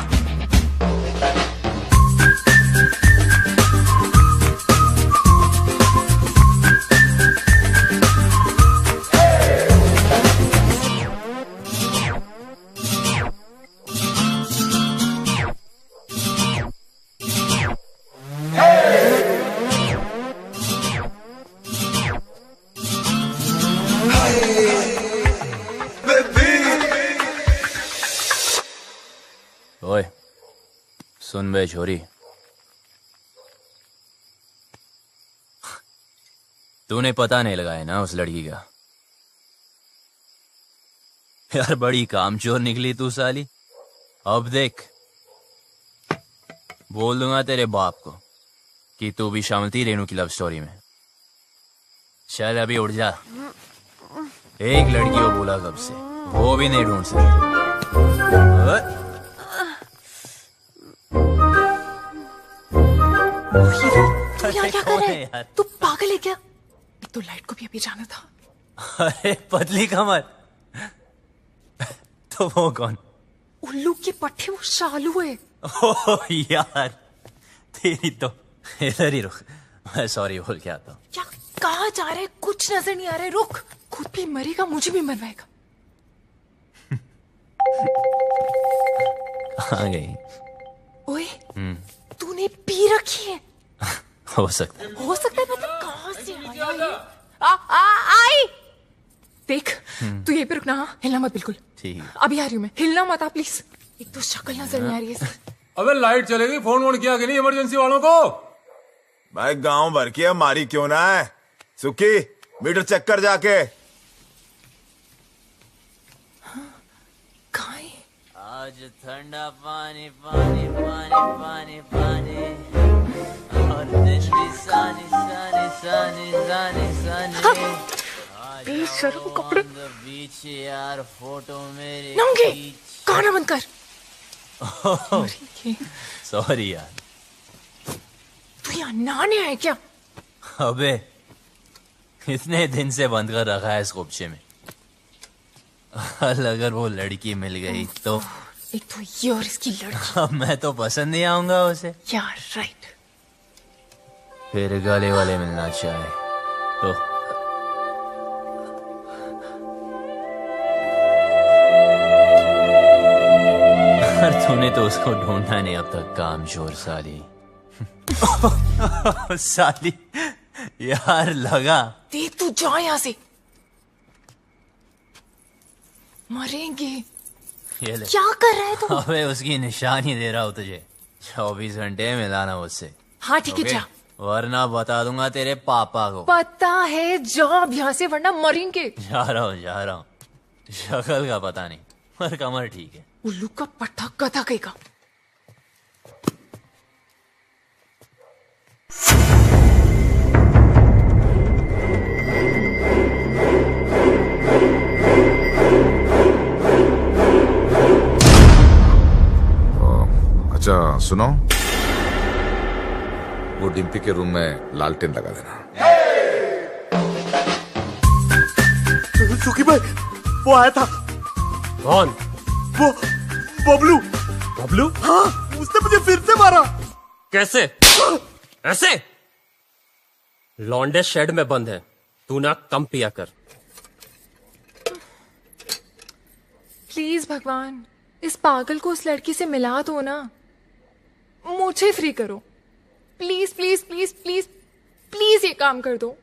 सुन बे छोरी, तूने पता नहीं लगाया ना उस लड़की का? यार बड़ी कामचोर निकली तू साली। अब देख, बोल दूंगा तेरे बाप को कि तू भी शामिल थी रेनू की लव स्टोरी में। चल अभी उठ जा। एक लड़की को बोला कब से, वो भी नहीं ढूंढ सकती। तू यहाँ क्या कर रहा है? तू पागल है क्या? तो लाइट को भी अभी जाना था। अरे पतली कमर, तो वो कौन? उल्लू के पट्टे, वो शालू है। ओह यार, तेरी तो। इधर ही रुक, मैं सॉरी बोल के आता हूँ। क्या कहाँ जा रहे? कुछ नजर नहीं आ रहा है। रुक, खुद भी मरेगा, मुझे भी मरवाएगा। आ गई। ओए, तूने पी रखी है? हो सकता है। हो सकता है, मतलब कहाँ से आया ये? आई देख, तू यहीं पे रुकना। हाँ, हिलना मत बिल्कुल। ठीक है। अभी आ रही हूँ मैं, हिलना मत आप प्लीज। एक तो शक्ल नजर नहीं आ रही है। अबे लाइट चलेगी, फोन वोन किया कि नहीं इमरजेंसी वालों को? भाई गांव भर की हमारी क्यों ना है? सुखी, मीटर चेक कर जाके। आज ठंडा पानी पानी पानी पानी पानी, और दिन भी सानी सानी सानी सानी सानी। बेशर्म कपड़े। बीच यार फोटो मेरे। नंगे, गाना बंद कर। सॉरी यार। तू यहाँ नहाने आया क्या? अबे इतने दिन से बंद कर रखा है इस खुपचे में। अगर वो लड़की मिल गई तो। एक तो ये और इसकी लड़की। मैं तो पसंद नहीं आऊंगा उसे यार। राइट। फिर गले वाले मिलना चाहे तो। तूने तो उसको ढूंढा नहीं अब तक, कामचोर साली। साली यार लगा। देख तू जा यहाँ से, मरेंगे। ये ले। क्या कर रहा है तू? अबे उसकी निशानी दे रहा हूँ तुझे। 24 घंटे मिलाना मुझसे। हाँ ठीक है, जा। वरना बता दूंगा तेरे पापा को। पता है, जा अब यहाँ से, वरना मरेंगे। जा रहा हूँ। शक्ल का पता नहीं, पर कमर ठीक है। उल्लू का पट्टा, गधा कहेगा। अच्छा सुनो, वो डिम्पी के रूम में लालटेन लगा देना। सुखी भाई, वो आया था। कौन? वो बबलू। बबलू? हाँ, उसने मुझे फिर से मारा। कैसे? ऐसे? लौंडे शेड में बंद है, तू ना कम पिया कर। प्लीज भगवान, इस पागल को उस लड़की से मिला दो ना। मुझे फ्री करो, please please please please please, ये काम कर दो।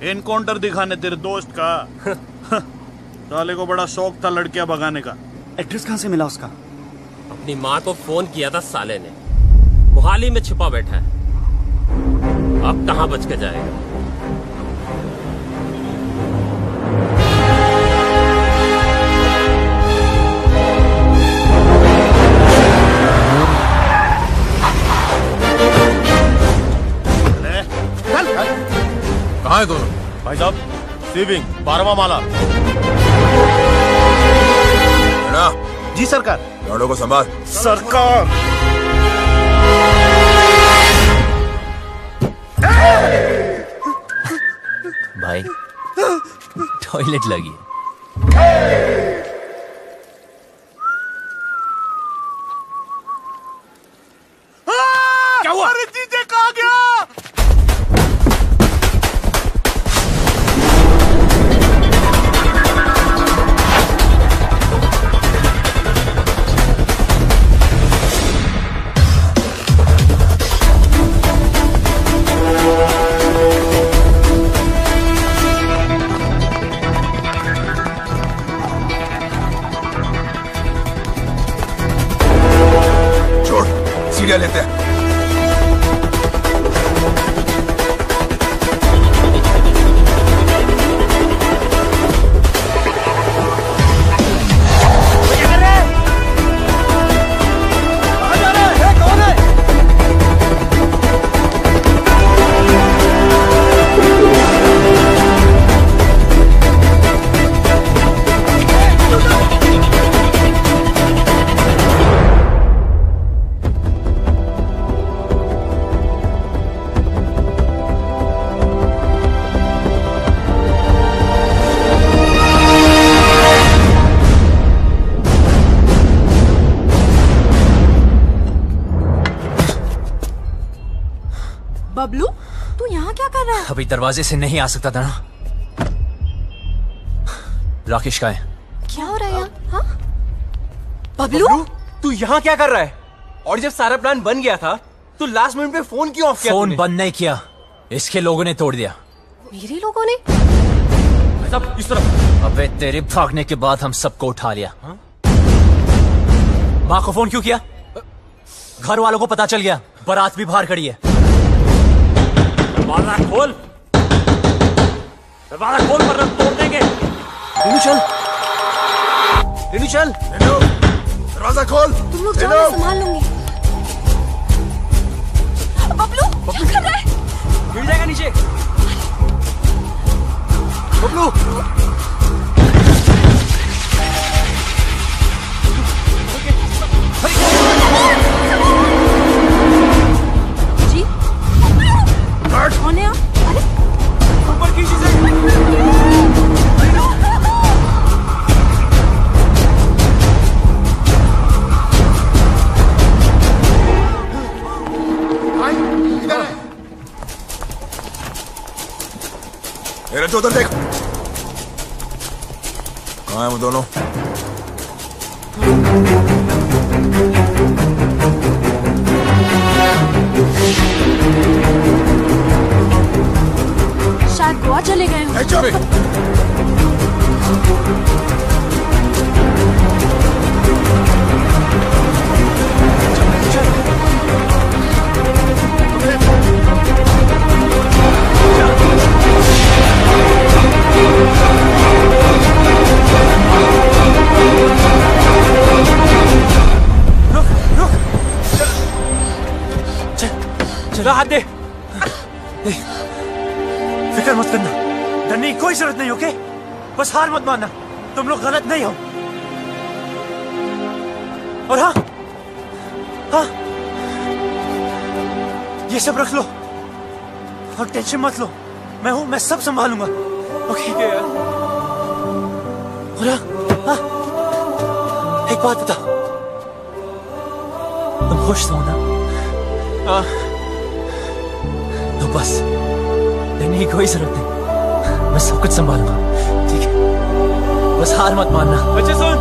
एनकाउंटर दिखाने तेरे दोस्त का। साले को बड़ा शौक था लड़कियां भगाने का। एड्रेस कहाँ से मिला उसका? अपनी माँ को फोन किया था साले ने, मोहाली में छिपा बैठा है। अब कहाँ बच के जाएगा। कहाँ है दोनों? भाई साहब सेविंग 12वां माला। जी सरकार। गाड़ों को संभाल। सरकार। भाई टॉयलेट लगी। क्या हुआ? अरे जीजे कहाँ गया? सीढ़ियां लेते हैं। बबलू, तू यहाँ क्या कर रहा है? अभी दरवाजे से नहीं आ सकता था ना। राकेश का है। क्या हो रहा है यहाँ? हाँ? बबलू, तू यहाँ क्या कर रहा है? और जब सारा प्लान बन गया था तो लास्ट मिनट पे फोन क्यों ऑफ किया? फोन बंद नहीं किया, इसके लोगों ने तोड़ दिया। मेरे लोगों ने? सब इस तरफ। अबे तेरे भागने के बाद हम सबको उठा लिया। माँ को फोन क्यों किया? घर वालों को पता चल गया, बारात भी बाहर खड़ी है। दरवाजा खोल, दरवाजा खोल वरना तोड़ देंगे। रेनू चल, रेनू चल, दरवाजा खोल। तुम लोग जाओ, मैं संभाल लूंगी। बबलू, क्या कर रहा है? गिर जाएगा नीचे। बबलू, जी कौन है आप? अरे ऊपर की चीजें। मेरे तो उधर देख। कहाँ है वो दोनों? शायद गोवा चले गए हो। चला हाथ दे। फिक्र मत करना, डरने की कोई जरूरत नहीं, ओके? बस हार मत मानना, तुम लोग गलत नहीं हो। और हाँ हाँ, ये सब रख लो और टेंशन मत लो, मैं हूं, मैं सब संभालूंगा, ओके? और हाँ, एक बात बता, तुम खुश हो ना? हाँ। तो बस डरने की कोई जरूरत नहीं, मैं सब कुछ संभालूंगा, ठीक है? बस हार मत मानना। बच्चे सुन,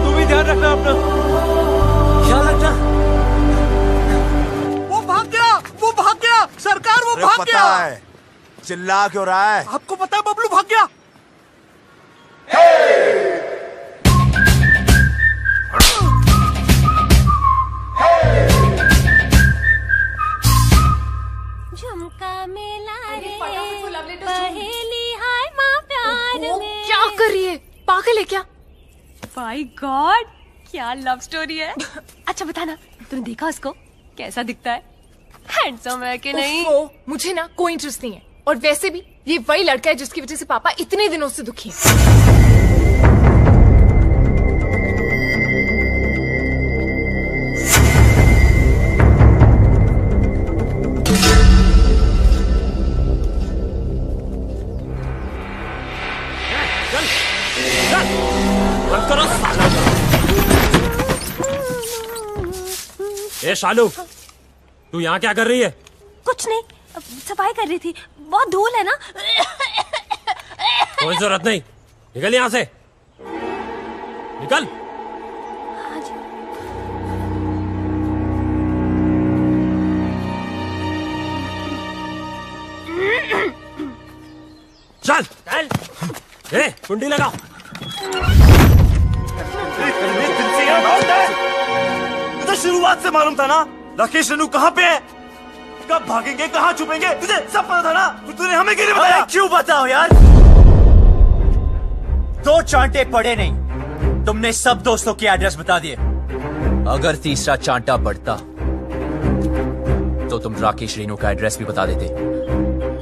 तू भी ध्यान रखना अपना, ख्याल रखना। वो भाग गया, वो भाग गया, सरकार वो भाग गया। पता है, चिल्ला क्यों रहा है? आपको पता है बबलू भाग गया। माय गॉड, क्या लव स्टोरी है। अच्छा बताना, तूने देखा उसको? कैसा दिखता है? हैंडसम है कि नहीं? मुझे ना कोई इंटरेस्ट नहीं है, और वैसे भी ये वही लड़का है जिसकी वजह से पापा इतने दिनों से दुखी हैं। ए शालू, तू यहाँ क्या कर रही है? कुछ नहीं, सफाई कर रही थी। बहुत धूल है ना। कोई जरूरत नहीं, निकल यहाँ से, निकल। चल चल, ए कुंडी लगाओ। तुझे शुरुआत से मालूम था ना राकेश रेनू कहाँ पे है, कब भागेंगे, कहाँ छुपेंगे, तुझे सब पता था ना। तूने हमें क्यों नहीं बताया? क्यों बताओ यार, दो चांटे पड़े नहीं, तुमने सब दोस्तों के एड्रेस बता दिए। अगर तीसरा चांटा पड़ता तो तुम राकेश रेनू का एड्रेस भी बता देते।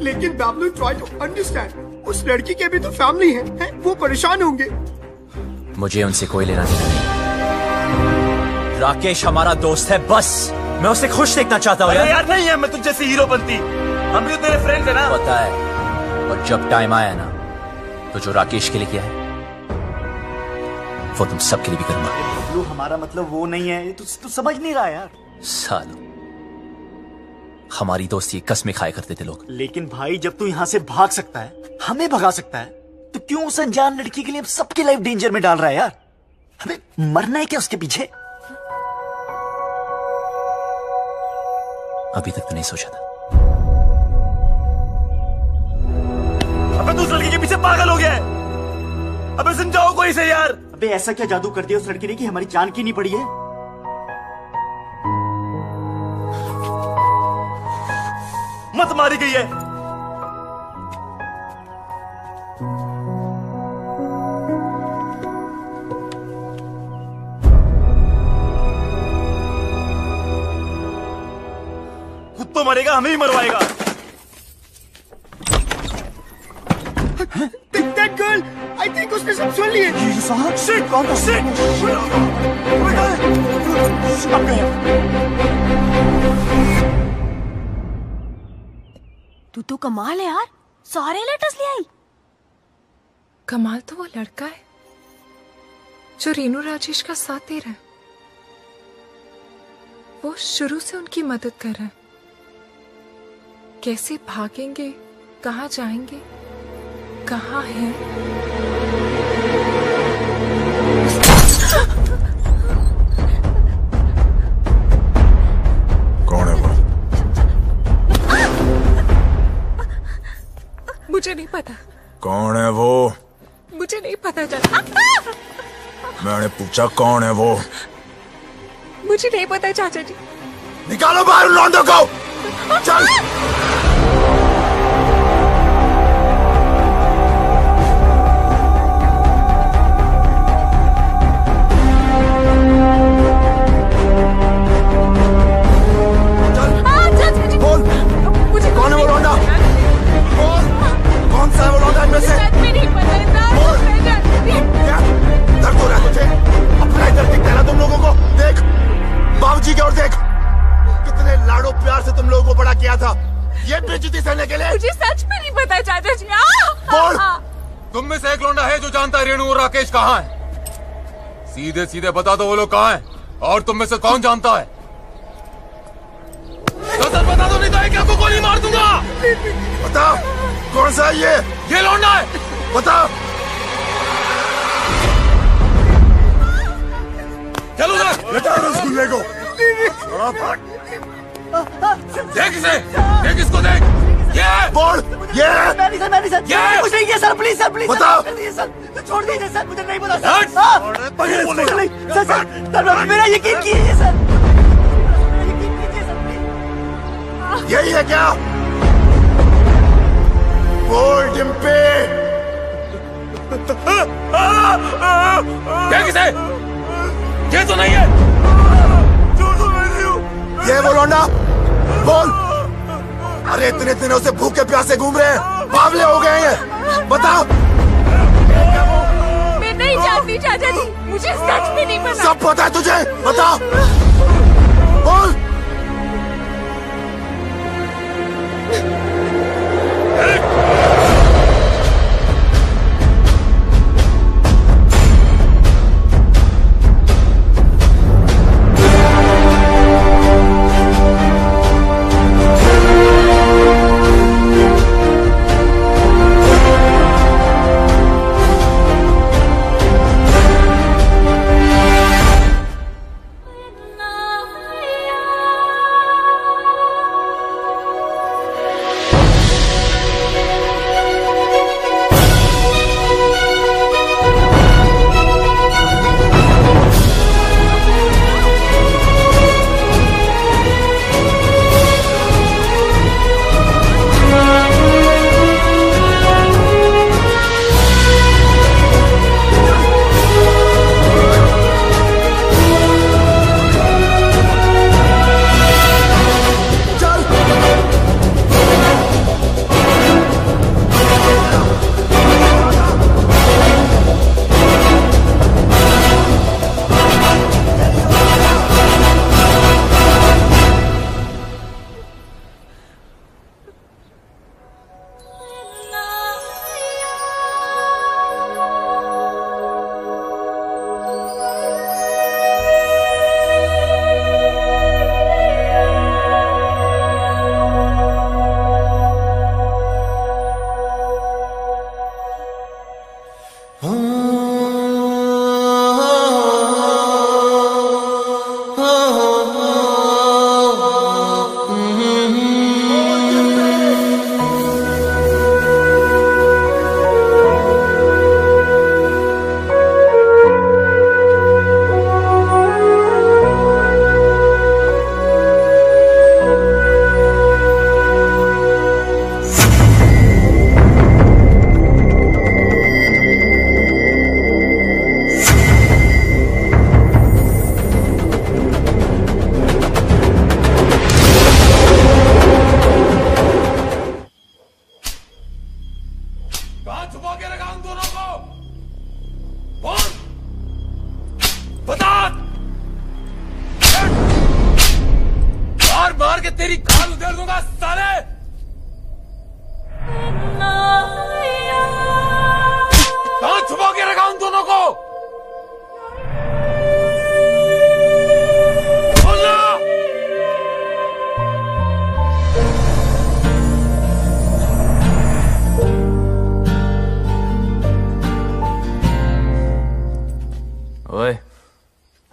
लेकिन बाबलू, ट्राई टू अंडरस्टैंड, उस लड़की के भी तो फैमिली है, वो परेशान होंगे। मुझे उनसे कोई लेना देना नहीं। राकेश हमारा दोस्त है, बस मैं उसे खुश देखना चाहता हूँ। यार नहीं है, मैं तुझ जैसी हीरो बनती, हम भी तो तेरे फ्रेंड्स है ना। पता है, और जब टाइम आया ना तो जो राकेश के लिए किया है वो तुम सबके लिए भी करूंगा। हमारा मतलब वो नहीं है, तू समझ नहीं रहा यार। सालों, हमारी दोस्ती कसमें खाया करते थे लोग। लेकिन भाई, जब तू यहाँ से भाग सकता है, हमें भगा सकता है, तो क्यों उस अनजान लड़की के लिए सबकी लाइफ डेंजर में डाल रहा है यार? हमें मरना है क्या उसके पीछे? अभी तक तो नहीं सोचा था। अबे तू उस लड़की के पीछे पागल हो गया है। अबे समझाओ कोई से यार। अबे ऐसा क्या जादू कर दिया उस लड़की ने कि हमारी जान की नहीं पड़ी है? मत मारी गई है। खुद तो मरेगा, हमें ही मरवाएगा। That girl, I think उसने सब सुन लिए। Shit, कौन था? Shit! अब गया। तू तो कमाल है यार, सारे लेटर्स ले आई। कमाल तो वो लड़का है जो रेनू राजेश का साथ दे रहा है। वो शुरू से उनकी मदद कर रहा है। कैसे भागेंगे, कहाँ जाएंगे, कहाँ है? कौन है वो? मुझे नहीं पता। कौन है वो? मुझे नहीं पता चला। मैंने पूछा कौन है वो? मुझे नहीं पता चाचा जी। निकालो बाहर लौंडों को। चल। कौन है वो लौंडा? कौन सा है वो लौंडा इनमें से? क्या दर्द हो रहा है तुझे? अपना ही दर्द दिखता है ना तुम लोगों को। देख बाबूजी की ओर देख, कितने लाडो प्यार से तुम लोगों को बड़ा किया था, ये बेइज्जती सहने के लिए। मुझे सच में नहीं पता चाचा जी। बोल। तुम में से एक लौंडा है जो जानता है रेणु और राकेश कहाँ है? सीधे सीधे बता दो वो लोग कहाँ हैं, और तुम में से कौन जानता है? तो बता दो, नहीं तो एक आपको गोली मार दूंगा। बता कौन सा है ये लौंडा है। बता। चलो बेटा रसगुल्ले को। देख इसे, देख इसको, देख। ये बोल। ये मैंने सर ये कुछ नहीं किया सर, प्लीज सर, प्लीज बताओ। सर, छोड़ दीजिए सर, मुझे नहीं पता सर। मेरा यकीन कीजिए सर। यही है क्या? बोल डिम्पी, क्या किसे? ये तो नहीं है। ये वो लौंडा, बोल। अरे इतने दिनों से भूखे प्यासे घूम रहे हैं, बावले हो गए हैं, बता। मैं नहीं जानती चाचा जी, मुझे सच में नहीं पता। सब पता है तुझे, बता, बोल।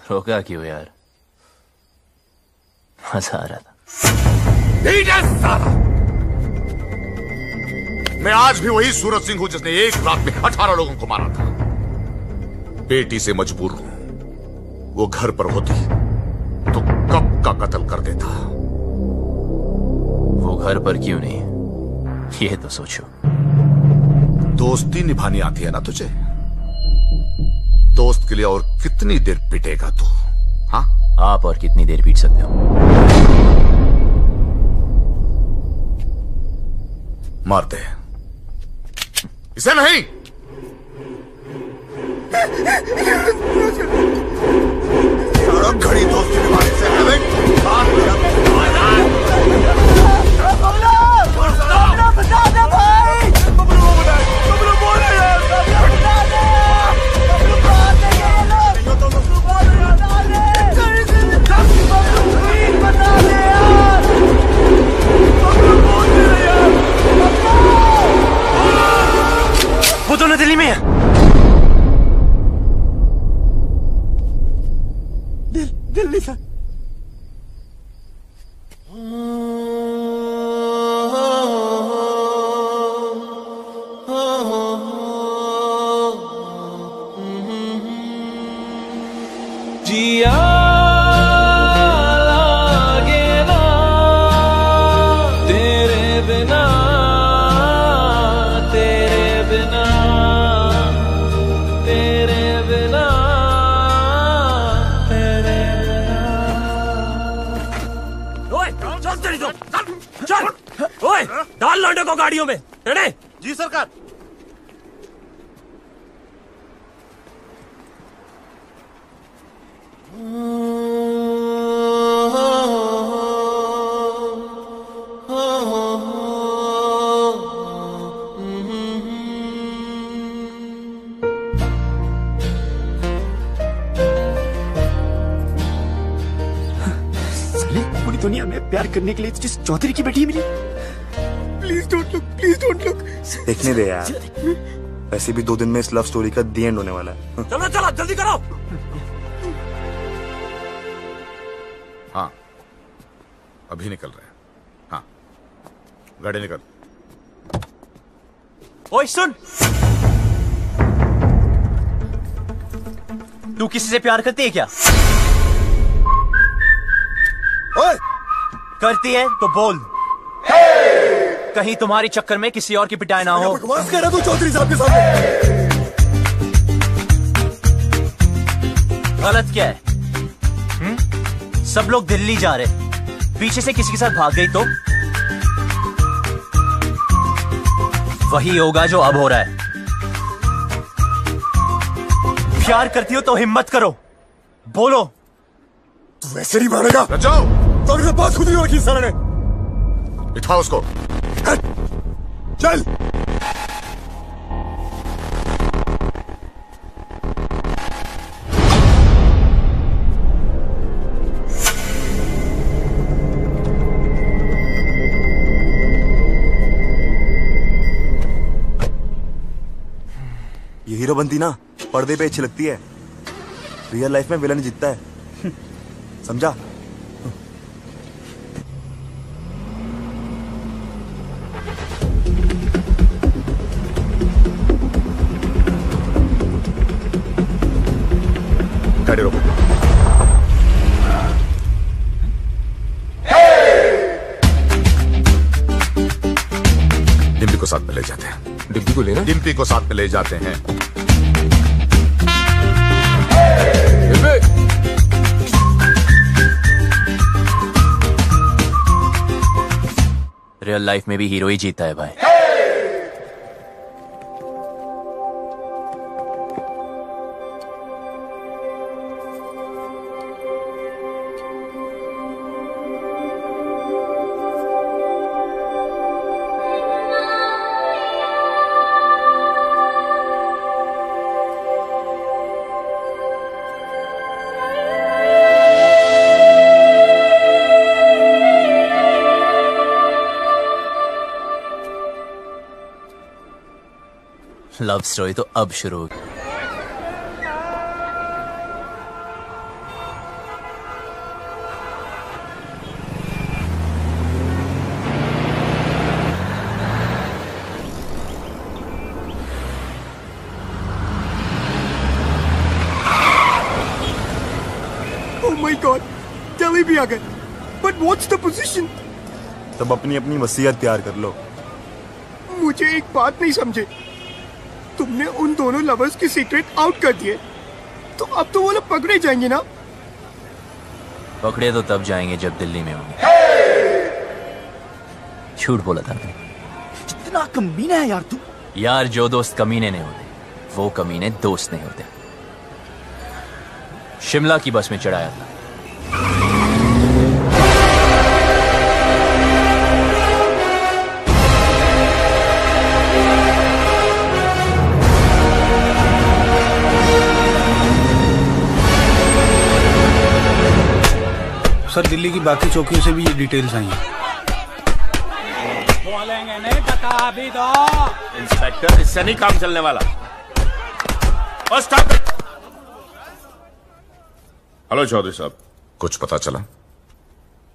रोका क्यों यार? मजा आ रहा था। मैं आज भी वही सूरज सिंह हूं जिसने एक रात में 18 लोगों को मारा था। बेटी से मजबूर हूं। वो घर पर होती तो कब का कत्ल कर देता। वो घर पर क्यों नहीं, ये तो सोचो। दोस्ती निभानी आती है ना तुझे? दोस्त के लिए और कितनी देर पिटेगा तू? हाँ, आप और कितनी देर पीट सकते हो? मार दे इसे। नहीं, घड़ी दोस्ती निभाने से बता दे भाई। वो दोनों दिल्ली में है। दिल्ली सर, नहीं तो चल। ओए डाल लौंडे को गाड़ियों में। रेडी? जी सरकार। पूरी दुनिया में प्यार करने के लिए जिस चौधरी की बेटी मिली। Please don't look, please don't look. देखने दे यार, वैसे भी 2 दिन में इस लव स्टोरी का दी एंड होने वाला है। चलो चलो जल्दी करो। हाँ अभी निकल रहे हैं। हाँ गाड़ी निकल। ओए सुन, तू किसी से प्यार करती है क्या? ओए! करती है तो बोल। कहीं तुम्हारे चक्कर में किसी और की पिटाई ना हो। बकवास कर रहा तू चौधरी साहब के सामने। गलत क्या है? सब लोग दिल्ली जा रहे, पीछे से किसी के साथ भाग गई तो वही होगा जो अब हो रहा है। प्यार करती हो तो हिम्मत करो, बोलो। तू वैसे नहीं मानेगा। जाओ। तो अगर बात खुद नहीं रखी सर ने। बिठाओ उसको। चल। ये हीरो बनती ना पर्दे पे अच्छी लगती है, रियल लाइफ में विलन जीतता है। समझा? गाड़ी रोको। डिम्पी को साथ में ले जाते हैं। डिम्पी को लेना? डिम्पी को साथ में ले जाते हैं। रियल लाइफ में भी हीरो ही जीता है भाई। लव स्टोरी तो अब शुरू होगी। Oh my God, दिल्ली भी आ गए। But what's the position? तब अपनी अपनी वसीयत तैयार कर लो। मुझे एक बात नहीं समझे, तुमने उन दोनों लवर्स की सीक्रेट आउट कर दिए, तो अब तो वो लोग पकड़े जाएंगे ना? पकड़े तो तब जाएंगे जब दिल्ली में होंगे। झूठ बोला था मैंने। कितना कमीना है यार तू। यार जो दोस्त कमीने नहीं होते वो कमीने दोस्त नहीं होते। शिमला की बस में चढ़ाया था। सर दिल्ली की बाकी चौकियों से भी ये डिटेल्स आई हैं। बोलेंगे नहीं टका भी दो। इंस्पेक्टर इससे नहीं काम चलने वाला। और स्टॉप इट। हेलो चौधरी साहब, कुछ पता चला?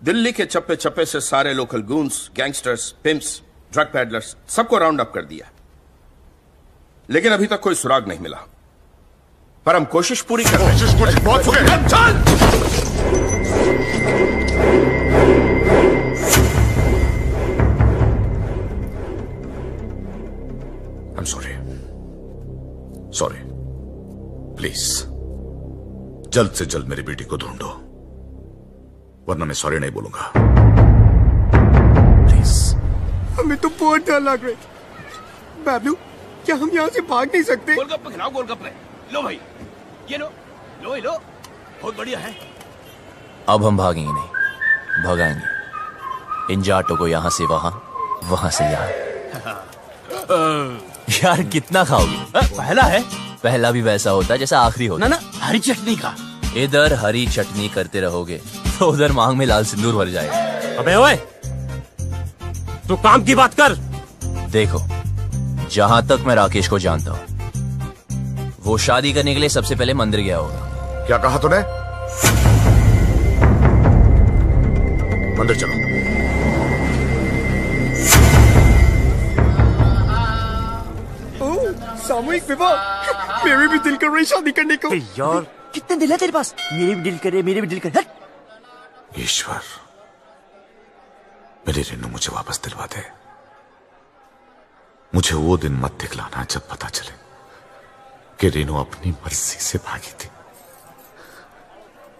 दिल्ली के चप्पे चप्पे से सारे local goons, gangsters, pimps, drug peddlers सबको राउंड अप कर दिया, लेकिन अभी तक कोई सुराग नहीं मिला। पर हम कोशिश पूरी कर रहे हैं। बहुत हो गया। चल। I'm sorry. Sorry. प्लीज जल्द से जल्द मेरी बेटी को ढूंढो, वरना मैं सॉरी नहीं बोलूंगा। बहुत डर लग रहा है। बाबलू, क्या हम यहाँ से भाग नहीं सकते? गोलगप्पे खिलाओ, गोलगप्पे। लो भाई, ये लो, लो ये लो, बहुत बढ़िया है। अब हम भागेंगे नहीं, भगाएंगे इन जाटों को, यहाँ से वहां, वहां से यहाँ। यार कितना खाओगे? पहला है। पहला भी वैसा होता है जैसा आखिरी होता। ना हरी चटनी का। इधर हरी चटनी करते रहोगे तो उधर मांग में लाल सिंदूर भर जाएगा। अबे ओए, तू काम की बात कर। देखो, जहां तक मैं राकेश को जानता हूं, वो शादी करने के लिए सबसे पहले मंदिर गया होगा। क्या कहा तूने? मंदिर चलो। सामूहिक विवाह, मेरे भी दिल कर रही शादी करने को। यार कितने दिल है तेरे पास? मेरे भी दिल करे, मेरे भी दिल करे। ईश्वर, मेरी रेनू मुझे वापस दिलवा दे। मुझे वो दिन मत दिखलाना जब पता चले कि रेनू अपनी मर्जी से भागी थी।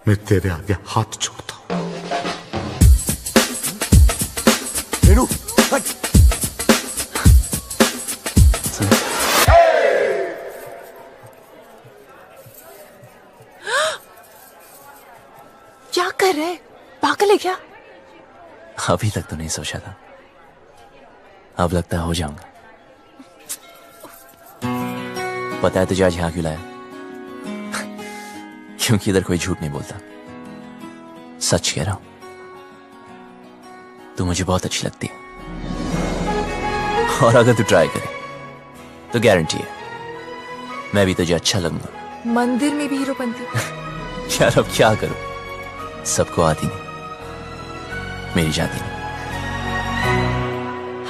मैं तेरे आगे हाथ जोड़ता हूं। रेनू, क्या कर रहे? पागल है क्या? अभी तक तो नहीं सोचा था, अब लगता है हो जाऊंगा। पता है तुझे आज यहां क्यों लाया? क्योंकि इधर कोई झूठ नहीं बोलता, सच कह रहा हूं। तू मुझे बहुत अच्छी लगती है, और अगर तू ट्राई करे तो गारंटी है मैं भी तुझे अच्छा लगूंगा। मंदिर में भी हीरोपंती। यार अब क्या करूं, सबको आती नहीं, मेरी जाती नहीं।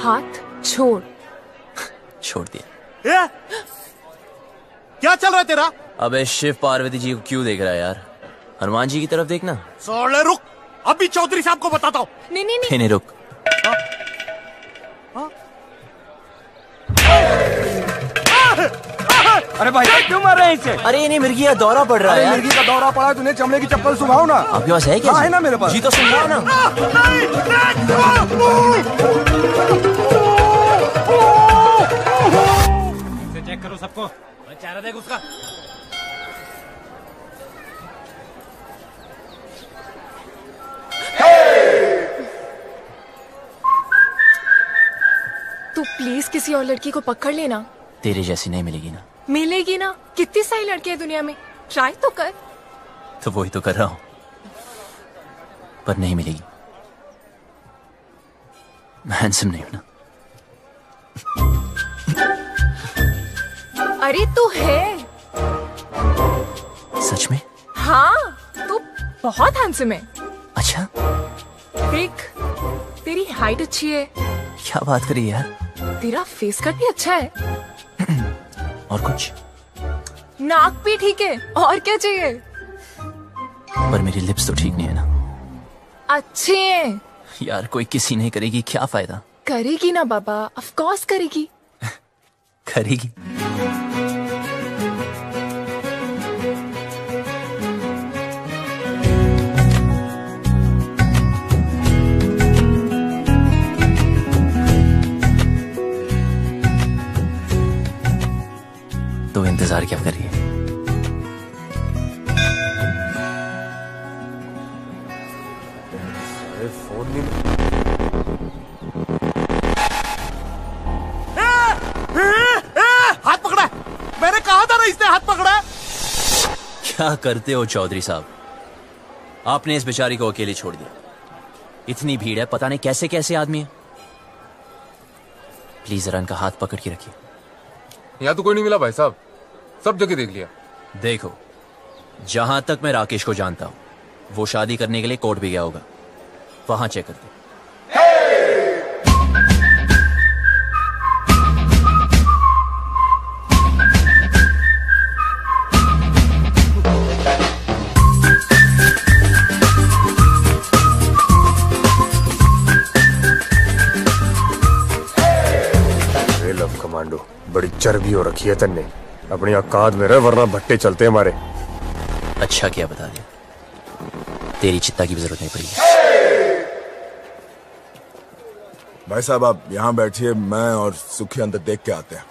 हाथ छोड़। छोड़ दिया। क्या चल रहा है तेरा? अबे शिव पार्वती जी को क्यों देख रहा है यार? हनुमान जी की तरफ देखना। साले रुक, अभी चौधरी साहब को बताता हूँ। नहीं रुक। अरे भाई क्यों मार रहे हैं इसे? अरे नहीं, मिर्गी का दौरा पड़ रहा है यार। मिर्गी का दौरा पड़ा है, तूने चमड़े की चप्पल सुखाओ ना। आपके पास है क्या? है ना मेरे पास। जी तो सुन रहा ना। चेक करो सबको, चारा देख उसका। तू प्लीज किसी और लड़की को पकड़ लेना। तेरे जैसी नहीं मिलेगी ना। मिलेगी ना, कितनी सारी लड़कियां दुनिया में, ट्राई तो कर। तो वही तो कर रहा हूं, पर नहीं मिलेगी। मैं हैंडसम नहीं हूं ना। अरे तू है। सच में? हाँ, तू बहुत हैंडसम है। अच्छा? देख, तेरी हाइट अच्छी है। क्या बात करी यार? तेरा फेस कट भी अच्छा है। और कुछ? नाक भी ठीक है, और क्या चाहिए? पर मेरी लिप्स तो ठीक नहीं है ना। अच्छे हैं। यार कोई किसी नहीं करेगी, क्या फायदा? करेगी ना बाबा, ऑफ कोर्स करेगी। करेगी। तो इंतजार क्या कर रही है? फोन नहीं। हाथ पकड़ा है। मैंने कहा था ना इसने हाथ पकड़ा है। क्या करते हो चौधरी साहब? आपने इस बेचारी को अकेले छोड़ दिया। इतनी भीड़ है, पता नहीं कैसे कैसे आदमी है। प्लीज जरा इनका हाथ पकड़ के रखिए। यहाँ तो कोई नहीं मिला भाई साहब, सब जगह देख लिया। देखो, जहां तक मैं राकेश को जानता हूं, वो शादी करने के लिए कोर्ट भी गया होगा, वहां चेक करते। लव कमांडो, बड़ी चर्बी हो रखी है तन्ने। अपनी औकात में रह, वरना भट्टे चलते हमारे। अच्छा किया बता दिया, तेरी चित्ता की भी जरूरत नहीं पड़ी। भाई साहब आप यहाँ बैठिए, मैं और सुखी अंदर देख के आते हैं।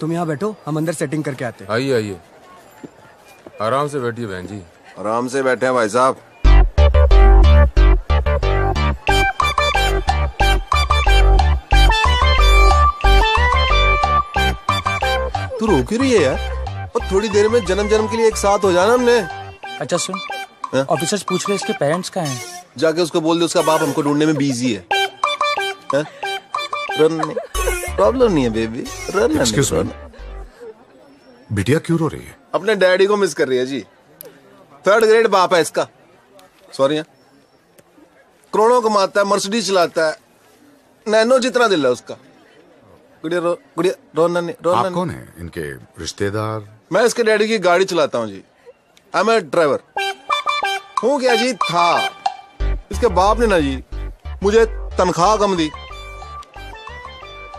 तुम यहाँ बैठो, हम अंदर सेटिंग करके आते हैं। आइए आइए, आराम से बैठिए बहन जी। आराम से बैठे हैं भाई साहब। तू रोक ही रही है यार, और थोड़ी देर में जन्म जन्म के लिए एक साथ हो जाना हमने। अच्छा सुन, ऑफिसर्स पूछ रहे इसके पेरेंट्स कहाँ हैं? जाके उसको बोल दे उसका बाप हमको ढूंढने में बिजी है। प्रॉब्लम नहीं है बेबी, रन। एक्सक्यूज मी, बिटिया क्यों रो रही है? अपने डैडी को मिस कर रही है जी। 3rd ग्रेड बाप है इसका। सॉरी, करोड़ों कमाता है, मर्सिडीज चलाता है, नैनो जितना दिल है उसका। गुड़िया रोना नहीं। आप कौन है? इनके रिश्तेदार? मैं इसके डैडी की गाड़ी चलाता हूँ जी। I M A driver. हूँ क्या जी, था। इसके बाप ने ना जी मुझे तनख्वाह कम दी,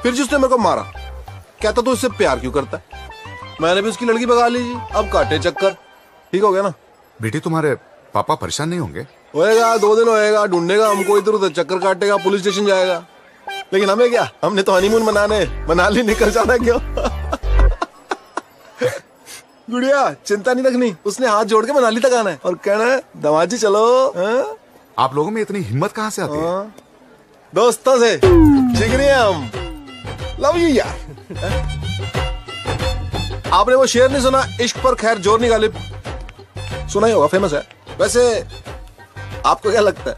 फिर जी उसने मेरे को मारा। कहता तू इससे प्यार क्यों करता है? मैंने भी उसकी लड़की भगा ली जी। अब काटे चक्कर। ठीक हो गया ना? बेटी तुम्हारे पापा परेशान नहीं होंगे? होएगा, 2 दिन होएगा, ढूंढेगा हमको, इधर उधर चक्कर काटेगा, पुलिस स्टेशन जाएगा। लेकिन हमें क्या, हमने तो हनीमून मनाने मनाली निकल जाना। क्यों? गुड़िया चिंता नहीं रखनी, उसने हाथ जोड़ के मनाली तक आना है और कहना है दमाजी चलो। आप लोगों में इतनी हिम्मत कहाँ से आती है? दोस्तों से जिगरी हैं हम। लव यू यार। आपने वो शेर नहीं सुना, इश्क पर खैर जोर नहीं गालिब? सुना ही होगा, फेमस है। वैसे आपको क्या लगता है,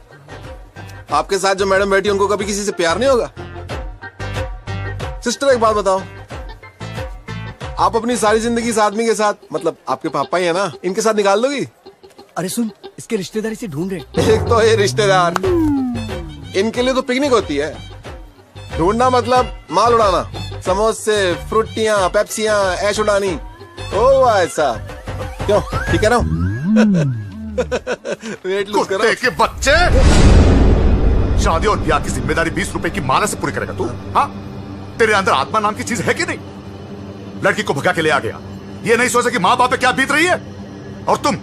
आपके साथ जो मैडम बैठी उनको कभी किसी से प्यार नहीं होगा? सिस्टर एक बात बताओ, आप अपनी सारी जिंदगी इस आदमी के साथ, मतलब आपके पापा ही है ना, इनके साथ निकाल दोगी? अरे सुन, इसके रिश्तेदार इसे ढूंढ रहे। एक तो ये रिश्तेदार, इनके लिए तो पिकनिक होती है। ढूंढना मतलब माल उड़ाना, समोसे, फ्रूटियां, पेप्सियां, ऐश उड़ानी। ओ ऐसा क्यों? ठीक है ना? वेट लूज करो। कुत्ते के बच्चे, शादी और ब्याह की जिम्मेदारी 20 रुपए की माला से पूरी करेगा तू? हाँ, तेरे अंदर आत्मा नाम की चीज है कि नहीं? लड़की को भगा के ले आ गया, ये नहीं सोचा कि माँ बाप पे क्या बीत रही है। और तुम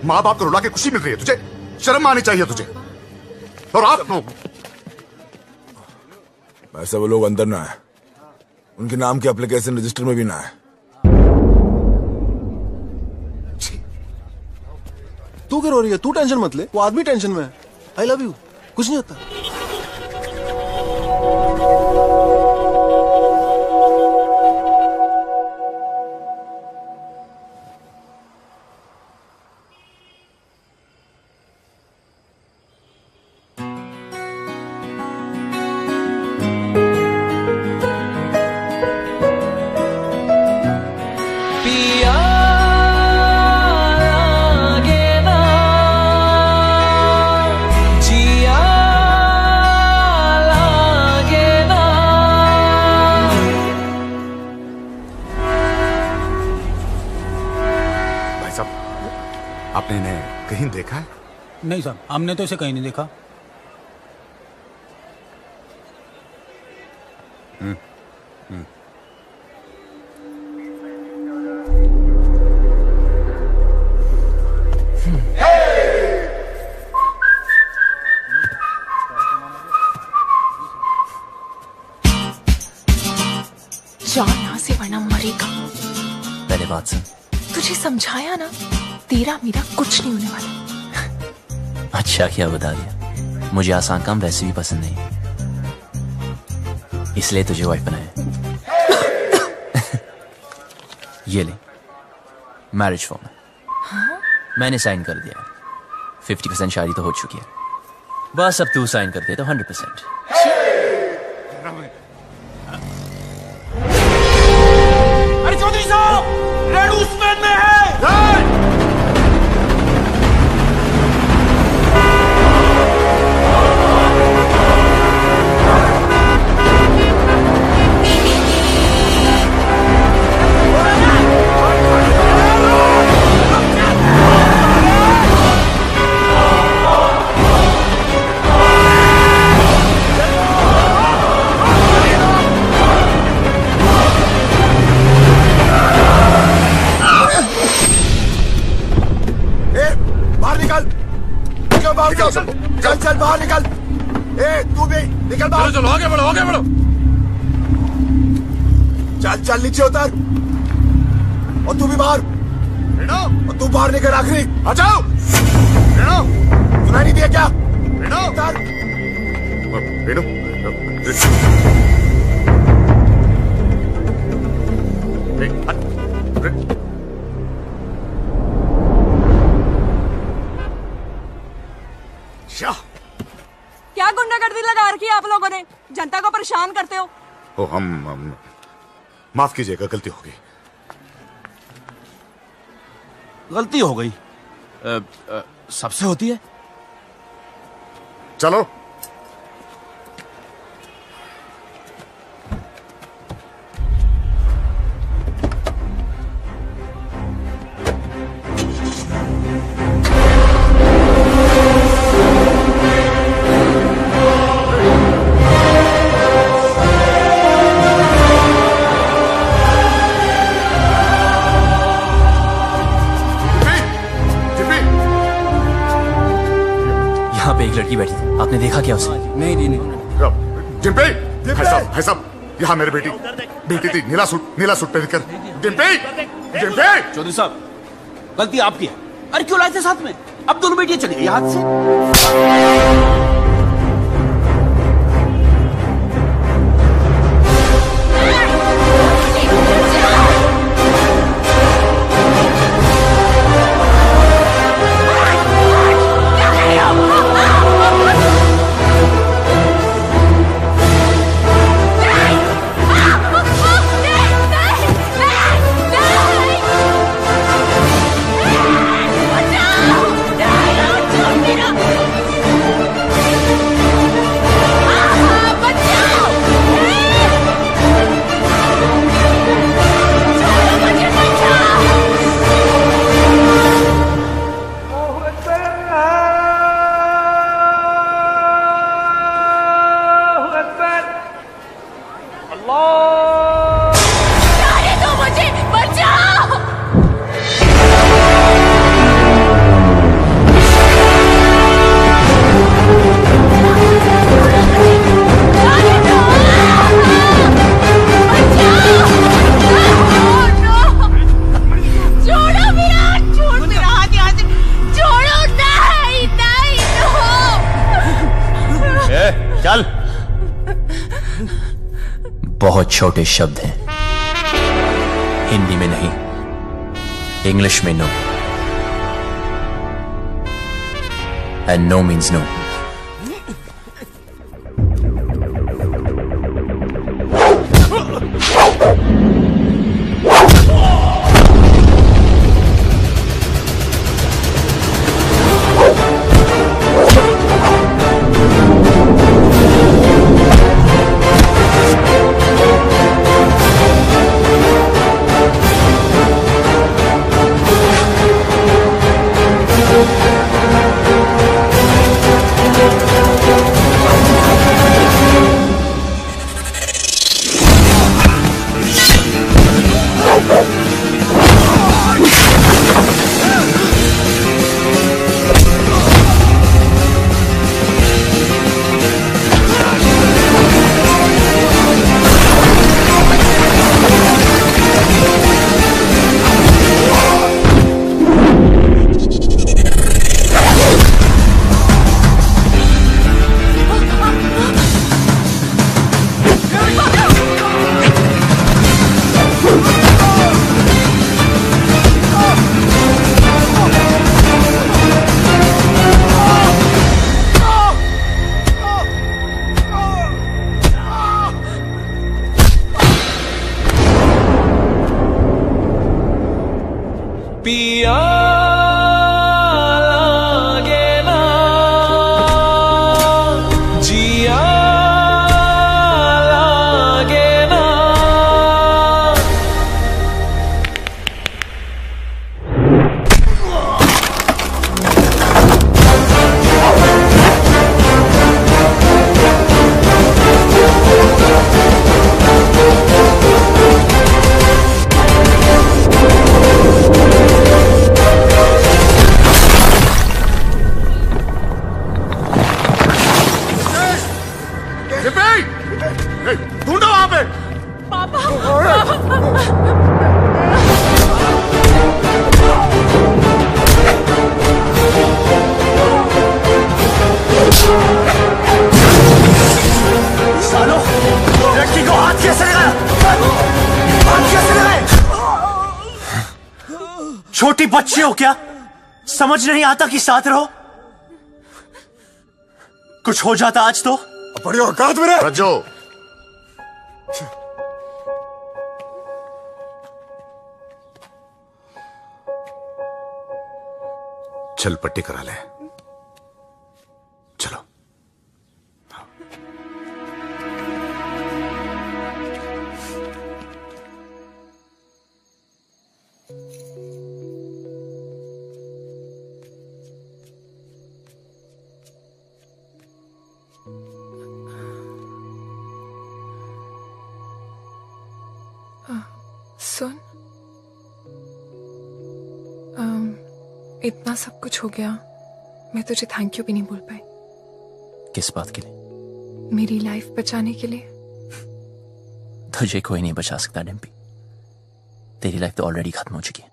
माँ बाप को रुला के खुशी मिल रही है तुझे? शर्म आनी चाहिए तुझे। और आप लोग ऐसे वो लोग अंदर ना है, उनके नाम के एप्लीकेशन रजिस्टर में भी ना है। तू क्यों रो रही है? तू टेंशन मत ले, वो आदमी टेंशन में है। आई लव यू, कुछ नहीं होता। आपने इन्हें कहीं देखा है? नहीं साहब, हमने तो इसे कहीं नहीं देखा। जा यहाँ से वरना मरेगा। पहले बात सुन। तुझे समझाया ना, तेरा मेरा कुछ नहीं होने वाला। अच्छा क्या बता दिया, मुझे आसान काम वैसे भी पसंद नहीं, इसलिए तुझे वाइफ बनाया। ये ले मैरिज फॉर्म है। हाँ? मैंने साइन कर दिया। 50% शादी तो हो चुकी है, बस अब तू साइन कर दे तो 100%। अरे चौधरी साहब, रेड उस्मान में है। चल चल नीचे उतर, और तू भी बाहर, और तू बाहर निकल आखिरी। आ जाओ। सुनाई नहीं दिया क्या? उतर। क्या गुंडागर्दी लगा रखी है आप लोगों ने? जनता को परेशान करते हो। ओ, हम माफ कीजिएगा, गलती हो गई। गलती हो गई? सबसे होती है। चलो। यहाँ पे एक लड़की बैठी थी, आपने देखा क्या उसे? नहीं। डिम्पी, भाई साहब, यहाँ मेरी बेटी थी, नीला सूट पहन कर। डिम्पी। चौधरी साहब, गलती आपकी है। अरे क्यों लाए थे साथ में? अब दोनों बेटियां चली गई हाथ से। चल। बहुत छोटे शब्द हैं, हिंदी में नहीं, इंग्लिश में no, and no means no. पिया लागे ना जिया लागे ना। ढूंढो वहां पे। सालो, लड़की को हाथ कैसे लगाया? हाथ कैसे लगाए? छोटी बच्ची हो क्या? समझ नहीं आता कि साथ रहो? कुछ हो जाता आज तो बड़ी औकात में रजो, चल पट्टी करा ले। चलो। सुन, इतना सब कुछ हो गया, मैं तुझे थैंक यू भी नहीं बोल पाई। किस बात के लिए? मेरी लाइफ बचाने के लिए। तुझे कोई नहीं बचा सकता डिम्पी, तेरी लाइफ तो ऑलरेडी खत्म हो चुकी है।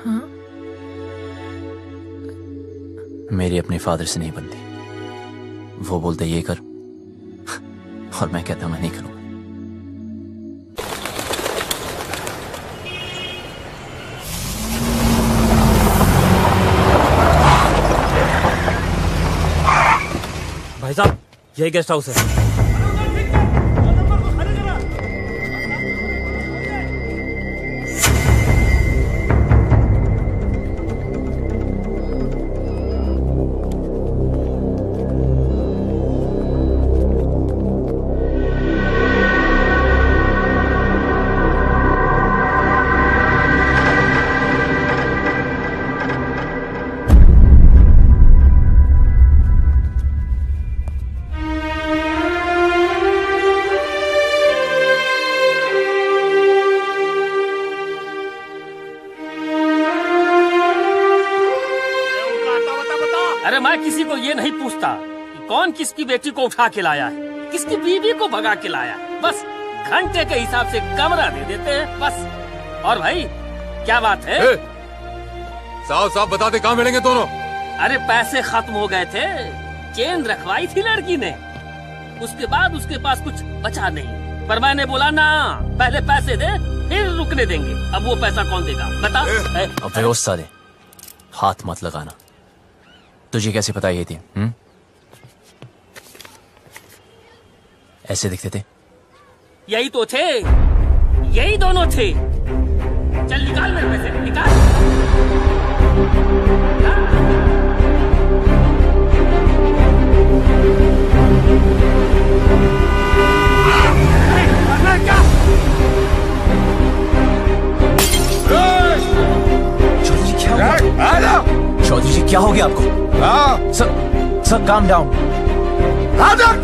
हाँ? मेरी अपने फादर से नहीं बनती। वो बोलते ये कर और मैं कहता मैं नहीं करूंगा। भाई साहब, यही गेस्ट हाउस है। अरे मैं किसी को ये नहीं पूछता कि कौन किसकी बेटी को उठा के लाया है, किसकी बीवी को भगा के लाया है। बस घंटे के हिसाब से कमरा दे देते हैं बस। और भाई क्या बात है? साफ साफ बता दे, कहाँ मिलेंगे दोनों? अरे पैसे खत्म हो गए थे, चेन रखवाई थी लड़की ने, उसके बाद उसके पास कुछ बचा नहीं। पर मैंने बोला ना, पहले पैसे दे फिर रुकने देंगे। अब वो पैसा कौन देगा बता? अब व्यवस्था दे, हाथ मत लगाना। तुझे कैसे पता ये थी? ऐसे दिखते थे? यही तो थे, यही दोनों थे। चल निकाल मेरे पैसे, निकाल। चौधरी जी क्या हो गया आपको? Sir calm down.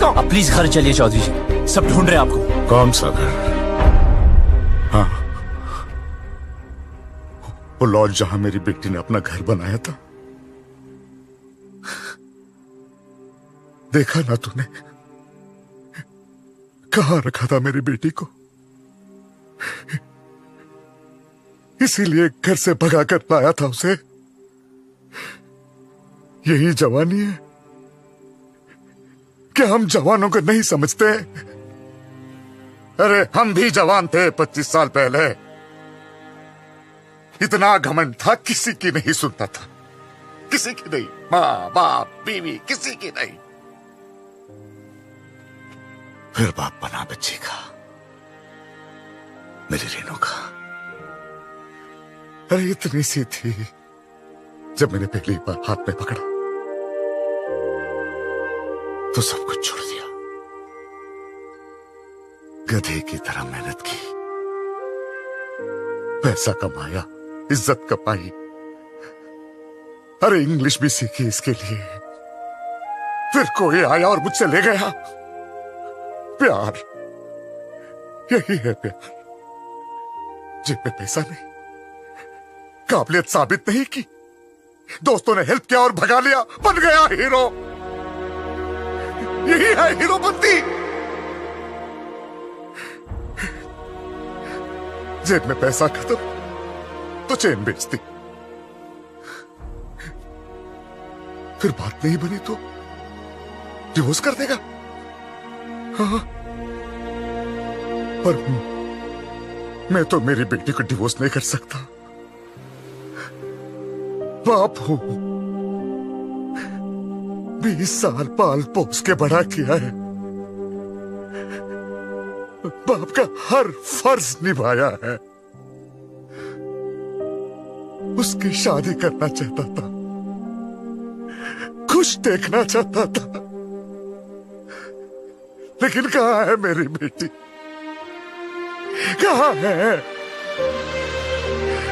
आप प्लीज घर चलिए चौधरी जी, सब ढूंढ रहे हैं आपको। कौन सा घर? हाँ, वो लॉज जहां मेरी बेटी ने अपना घर बनाया था। देखा ना तूने कहां रखा था मेरी बेटी को? इसीलिए घर से भगा कर लाया था उसे। यही जवानी है क्या? हम जवानों को नहीं समझते? अरे हम भी जवान थे 25 साल पहले। इतना घमंड था, किसी की नहीं सुनता था, किसी की नहीं। माँ बाप बीवी किसी की नहीं। फिर बाप बना बच्ची का, मेरी रेनू का। अरे इतनी सी थी जब मैंने पहली बार हाथ में पकड़ा तो सब कुछ छोड़ दिया। गधे की तरह मेहनत की, पैसा कमाया, इज्जत कमाई, अरे इंग्लिश भी सीखी इसके लिए। फिर कोई आया और मुझसे ले गया। प्यार, यही है प्यार। जेब में पैसा नहीं, काबिलियत साबित नहीं की, दोस्तों ने हेल्प किया और भगा लिया, बन गया हीरो। यही है हीरोपंती। जेब में पैसा खत्म तो चेन बेच दी, फिर बात नहीं बनी तो डिवोर्स कर देगा। हाँ, पर मैं तो मेरी बेटी को डिवोर्स नहीं कर सकता। बाप हूं, 20 साल पाल पोस के बड़ा किया है, बाप का हर फर्ज निभाया है। उसकी शादी करना चाहता था, खुश देखना चाहता था, लेकिन कहां है मेरी बेटी, कहां है?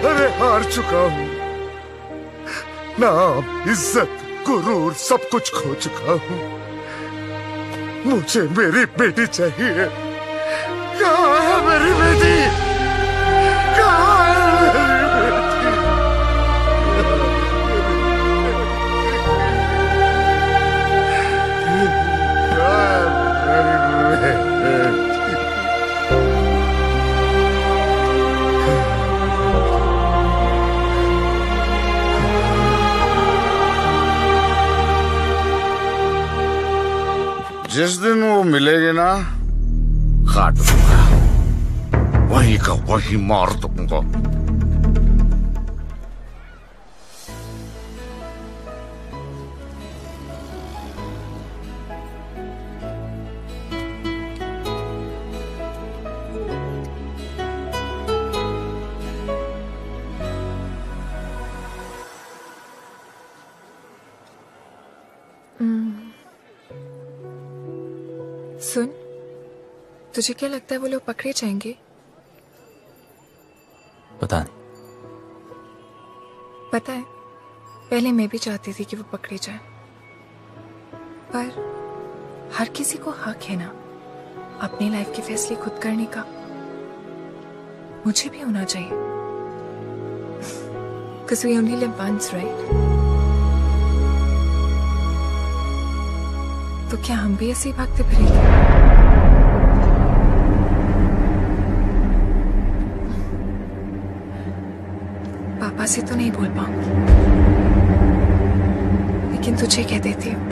अरे हार चुका हूं, नाम, इज्जत, गुरूर सब कुछ खो चुका हूं। मुझे मेरी बेटी चाहिए। कहां है मेरी बेटी? कहां है मेरी बेटी? जिस दिन वो मिलेगी ना, काट दूंगा, वहीं का वहीं मार दूंगा। सुन, तुझे क्या लगता है वो लोग पकड़े जाएंगे? पता नहीं। पता है, पहले मैं भी चाहती थी कि वो पकड़े जाएं, पर हर किसी को हक है ना अपनी लाइफ के फैसले खुद करने का। मुझे भी होना चाहिए, because we only live once, right? तो क्या हम भी ऐसे ही भागते फिरेंगे? पापा से तो नहीं बोल पाऊंगी, लेकिन तुझे कह देती हूँ।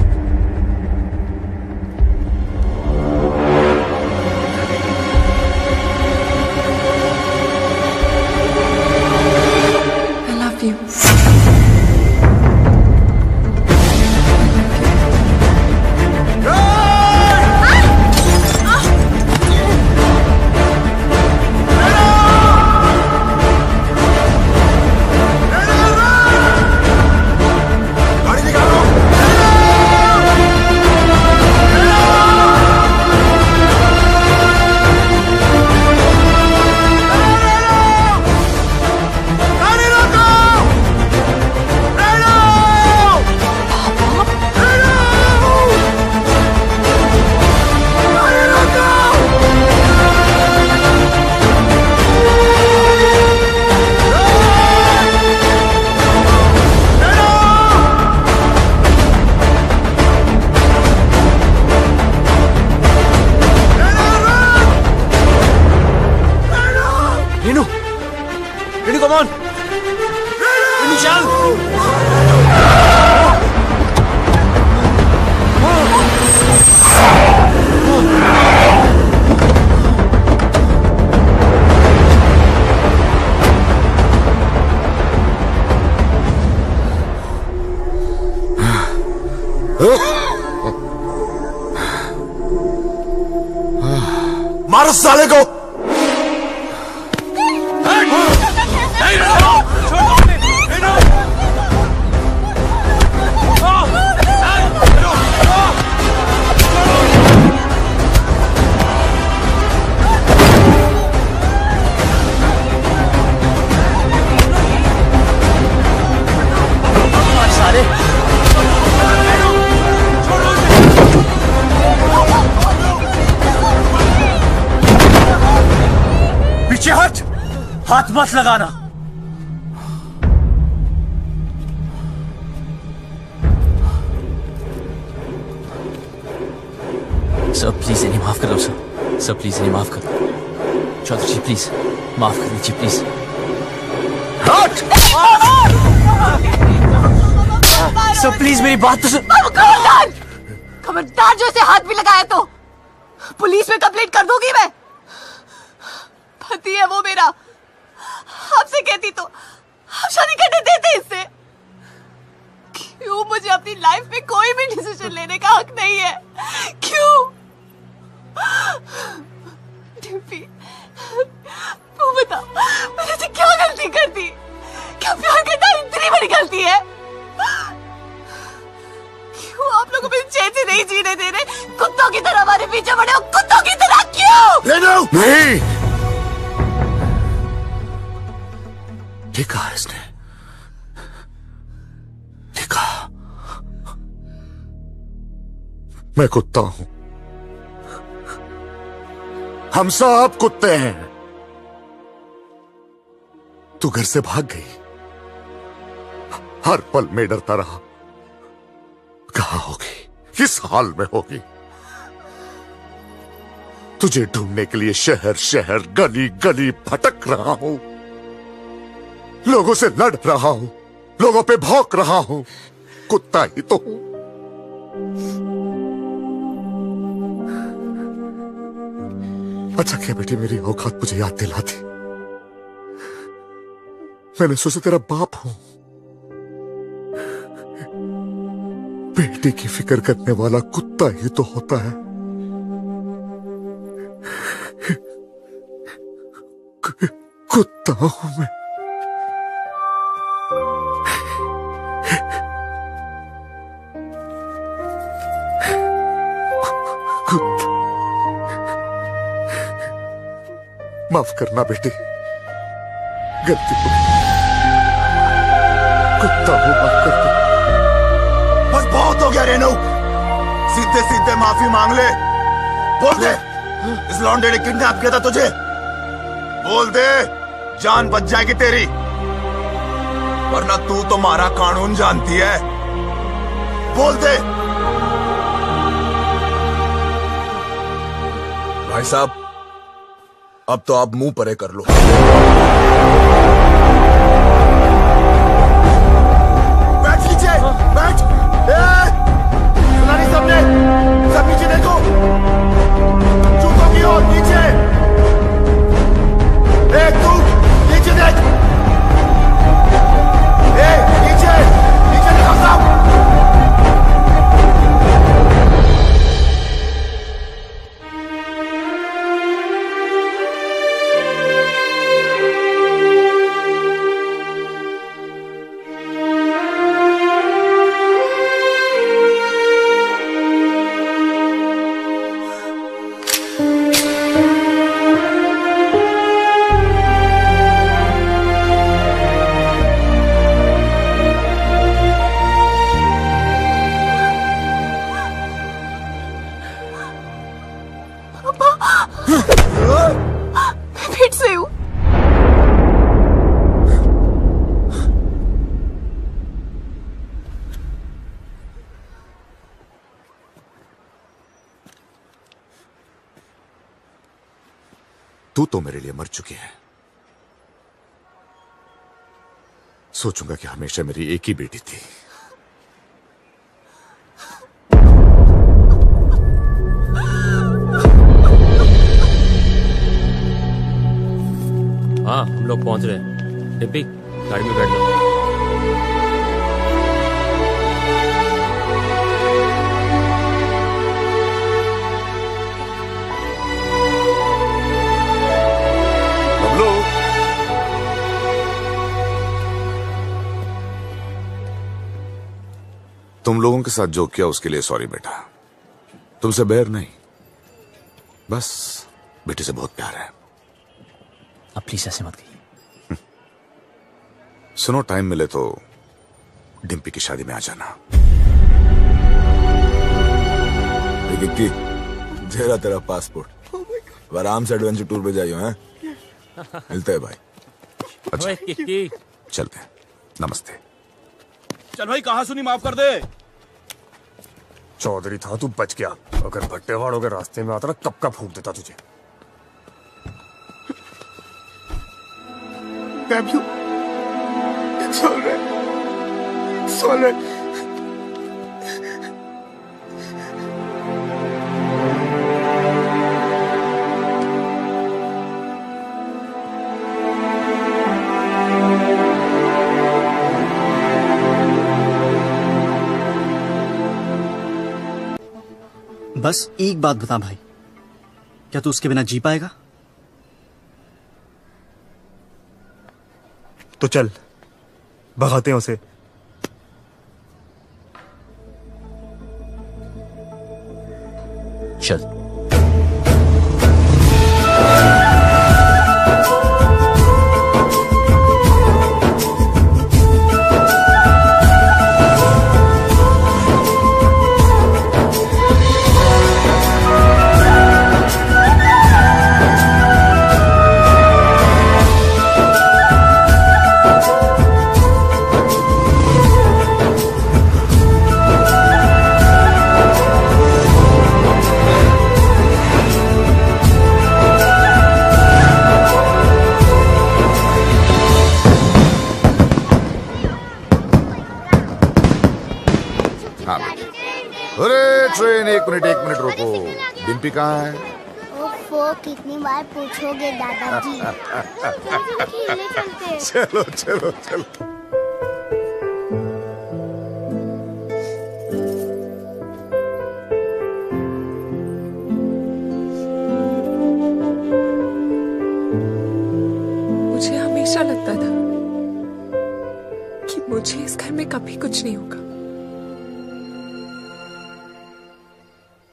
I love you. मारो साले को। पीछे हट, हाथ मत लगाना। सर प्लीज इन्हें माफ कर दो सर, सर प्लीज इन्हें माफ कर दो। चौधरी जी प्लीज माफ कर दीजिए प्लीज। सर प्लीज मेरी बात तो सुन। खबरदार, खबरदार जो इसे हाथ भी लगाया तो पुलिस में कंप्लेंट कर दूंगी मैं। पति है वो मेरा, आपसे कहती तो आप शादी करने देते इससे। क्यों मुझे अपनी लाइफ में कोई भी डिसीजन लेने का हक नहीं है? क्यों? डिम्पी, तू बता, मैंने से क्या गलती कर दी? क्या प्यार करना इतनी बड़ी गलती है? क्यों आप लोग मुझे चैन से नहीं जीने दे रहे? कुत्तों की तरह हमारे पीछे पड़े हो, कुत्तों की तरह क्यों? नहीं, ठीक कहा इसने, ठीक कहा। मैं कुत्ता हूं, हम सब कुत्ते हैं। तू घर से भाग गई, हर पल में डरता रहा, कहां होगी, किस हाल में होगी। तुझे ढूंढने के लिए शहर शहर गली गली भटक रहा हूं, लोगों से लड़ रहा हूं, लोगों पे भौंक रहा हूं, कुत्ता ही तो हूं। अच्छा क्या बेटी मेरी औकात मुझे याद दिला दी। मैंने सोचा तेरा बाप हूं, बेटी की फिक्र करने वाला कुत्ता ही तो होता है। कुत्ता हूं मैं। माफ करना बेटी, गलती हो गई, कुत्ता हूं, माफ कर दो। बस बहुत हो गया रेनू, सीधे सीधे माफी मांग ले। बोल दे इस लौंडे ने किडनैप किया था तुझे, बोल दे, जान बच जाएगी तेरी, वरना तू तो हमारा कानून जानती है। बोल दे। भाई साहब, अब तो आप मुंह परे कर लो। बैठ नीचे, बैठ। सुना नहीं सबने? सब नीचे देखो, जूतों की ओर नीचे। तू नीचे देख, नीचे नीचे देखो सब। तू तो मेरे लिए मर चुकी है। सोचूंगा कि हमेशा मेरी एक ही बेटी थी। हाँ, हम लोग पहुंच रहे हैं। डिम्पी, गाड़ी में बैठ जाओ। तुम लोगों के साथ जो किया उसके लिए सॉरी बेटा, तुमसे बैर नहीं, बस बेटी से बहुत प्यार है। अब प्लीज ऐसे मत कहिए। सुनो, टाइम मिले तो डिम्पी की शादी में आ जाना। गिक्की, जेरा तेरा पासपोर्ट, आराम से एडवेंचर टूर पे जाइयो हैं। मिलते हैं भाई। अच्छा चलते हैं, नमस्ते। चल भाई, कहाँ सुनी, माफ कर दे। चौधरी था, तू बच गया। अगर भट्टेवाड़ों के रास्ते में आता ना, कब का फूंक देता तुझे। grab you. It's all right. It's all right. बस एक बात बता भाई, क्या तू उसके बिना जी पाएगा? तो चल भगाते हैं उसे। चल। एक मिनट रुको। डिम्पी कहाँ है? ओफो, कितनी बार पूछोगे दादाजी। चलो चलो चलो। मुझे हमेशा लगता था कि मुझे इस घर में कभी कुछ नहीं होगा,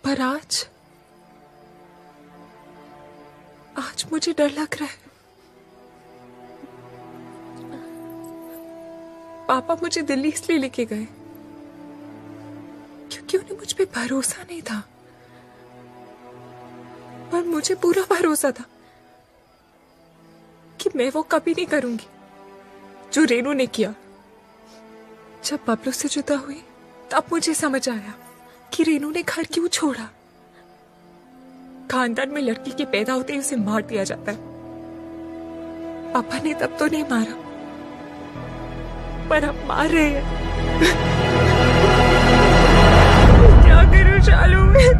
पर आज मुझे डर लग रहा है। पापा मुझे दिल्ली इसलिए लेके गए क्योंकि उन्हें मुझ पे भरोसा नहीं था, पर मुझे पूरा भरोसा था कि मैं वो कभी नहीं करूंगी जो रेनू ने किया। जब बबलू से जुदा हुई तब मुझे समझ आया कि रेनू ने घर क्यों छोड़ा। खानदान में लड़की के पैदा होते ही उसे मार दिया जाता है। पापा ने तब तो नहीं मारा, पर अब मार रहे हैं। क्या करूं शालू में?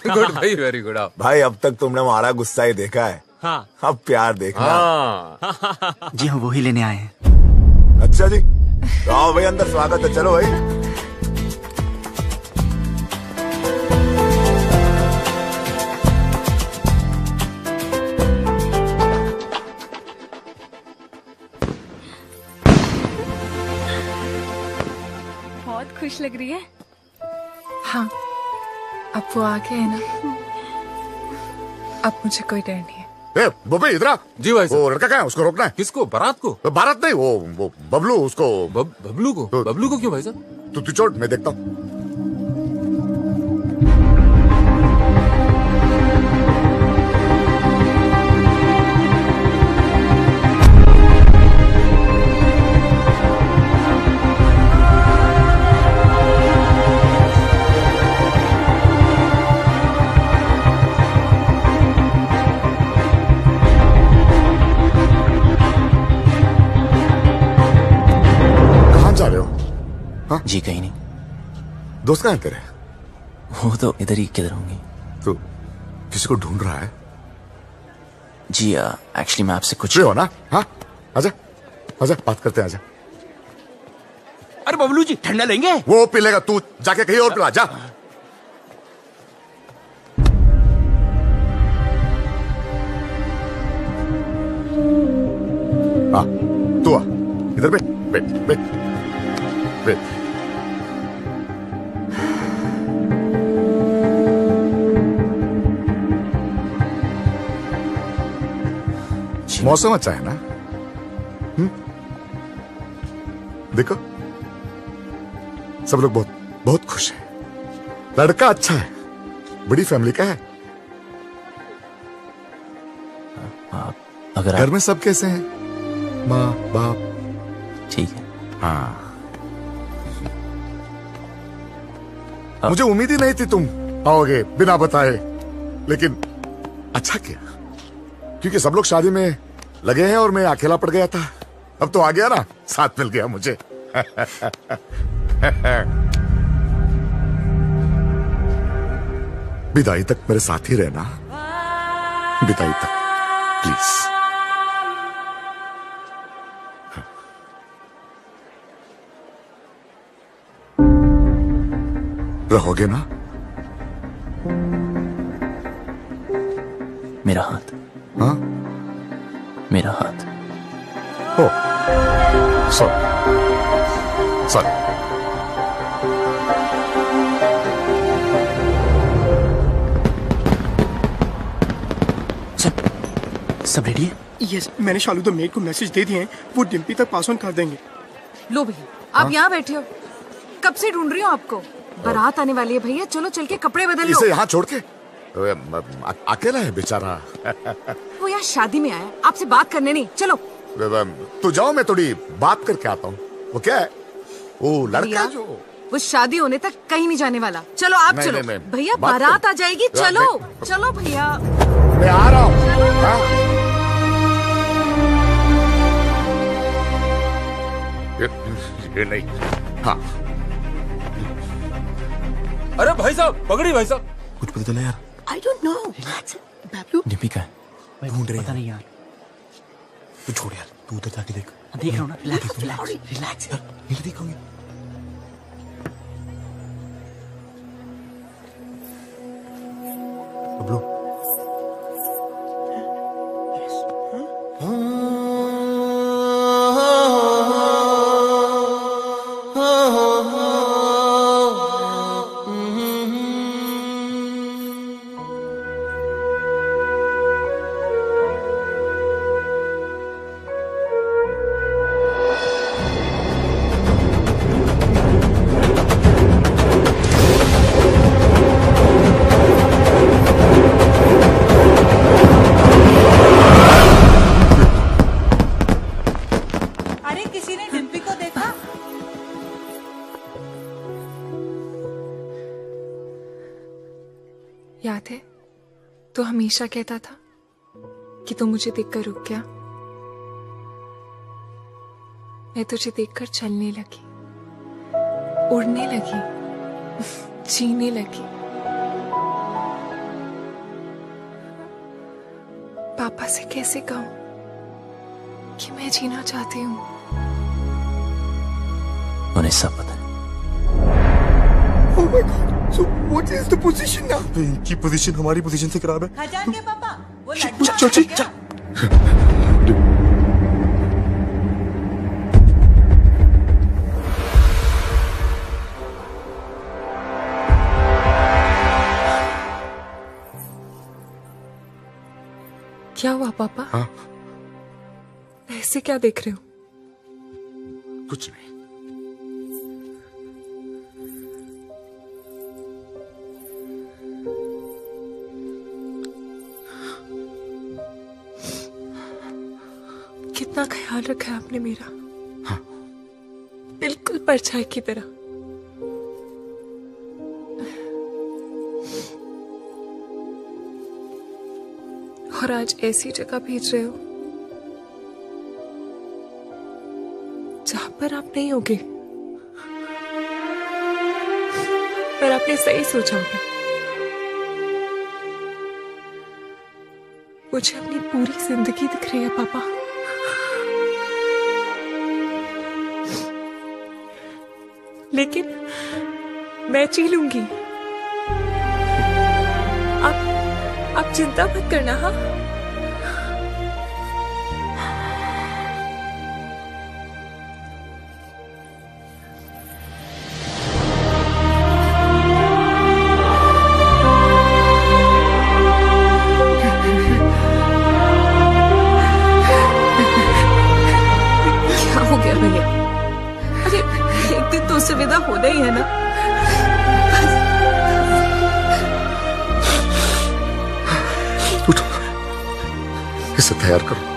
गुड भाई, वेरी गुड। भाई अब तक तुमने हमारा गुस्सा ही देखा है। हाँ। अब प्यार देखना। हाँ। जी हम वही लेने आए हैं। अच्छा जी, तो आओ भाई अंदर, स्वागत है। चलो भाई। बहुत खुश लग रही है। हाँ, अब वो आ गए है ना, अब मुझे कोई डर नहीं है। बब्बू इधर आ। जी भाई साहब। वो लड़का कहाँ है? उसको रोकना है। किसको? बारात को? बारात नहीं, वो बबलू। उसको बबलू को? बबलू को क्यों भाई साहब? तू छोड़, मैं देखता हूँ। जी कहीं नहीं। दोस्त कहाँ है तेरे? वो तो इधर ही किधर होंगे। तू किसी को ढूंढ रहा है? जी एक्चुअली मैं आपसे कुछ हो ना। हाँ आजा आजा, बात करते हैं। आजा। अरे बबलू जी ठंडा लेंगे? वो पी लेगा, तू जाके कहीं और पिला जा। तू आ इधर बैठ बैठ बैठ बैठ। मौसम अच्छा है ना? देखो सब लोग बहुत बहुत खुश हैं। लड़का अच्छा है, बड़ी फैमिली का है। अगर घर में सब कैसे हैं? माँ बाप? ठीक है। हाँ, मुझे उम्मीद ही नहीं थी तुम आओगे बिना बताए, लेकिन अच्छा किया, क्योंकि सब लोग शादी में लगे हैं और मैं अकेला पड़ गया था। अब तो आ गया ना, साथ मिल गया मुझे। विदाई तक मेरे साथ ही रहना, विदाई तक प्लीज। रहोगे ना? मेरा हाथ। हाँ, मेरा हाथ। ओ सॉरी सॉरी। सब रेडी है? यस, मैंने शालू द मेड को मैसेज दे दिए हैं, वो डिम्पी तक पास ऑन कर देंगे। लो भैया, आप यहाँ बैठे हो, कब से ढूंढ रही हूँ आपको। बारात आने वाली है भैया, चलो चल के कपड़े बदल लो। इसे यहाँ छोड़ के अकेला है बेचारा। वो यहाँ शादी में आया, आपसे बात करने नहीं। चलो तू जाओ, मैं थोड़ी बात करके आता हूँ। वो क्या है? वो लड़का जो वो शादी होने तक कहीं नहीं जाने वाला। चलो आप नहीं, चलो नहीं, भैया, बात बारात कर। आ जाएगी। चलो चलो भैया, मैं आ रहा हूँ। ये नहीं। हाँ, अरे भाई साहब, पकड़ी भाई साहब। कुछ पता चला यार? I don't know. Bablu Dimpy का है? ढूंढ रहे पता नहीं यार। तू छोड़ यार, तू उधर जाके देख। देख रहा हूँ ना। रिलैक्स यार, नहीं दिखाऊंगी। बबलू अरे किसी ने डिम्पी को देखा? याद है, तो हमेशा कहता था कि तू मुझे देखकर रुक गया। मैं तुझे देखकर चलने लगी, उड़ने लगी, जीने लगी। पापा से कैसे कहूं कि मैं जीना चाहती हूँ? उन्हें सब पता है। Oh my God! So what is the position now? इनकी पोजीशन हमारी पोजीशन से खराब है। खजान के पापा, वो चल चल चल। क्या हुआ पापा? हाँ? ऐसे क्या देख रहे हो? कुछ नहीं। कितना ख्याल रखा है आपने मेरा। हाँ। बिल्कुल परछाई की तरह। और आज ऐसी जगह भेज रहे हो जहां पर आप नहीं होगे। पर आपने सही सोचा होगा। मुझे अपनी पूरी जिंदगी दिख रही है पापा। लेकिन मैं जी लूंगी। आप चिंता मत करना। हाँ, क्या हो गया भैया? अरे एक दिन तो उससे विदा होना ही है ना। इसे तैयार करो।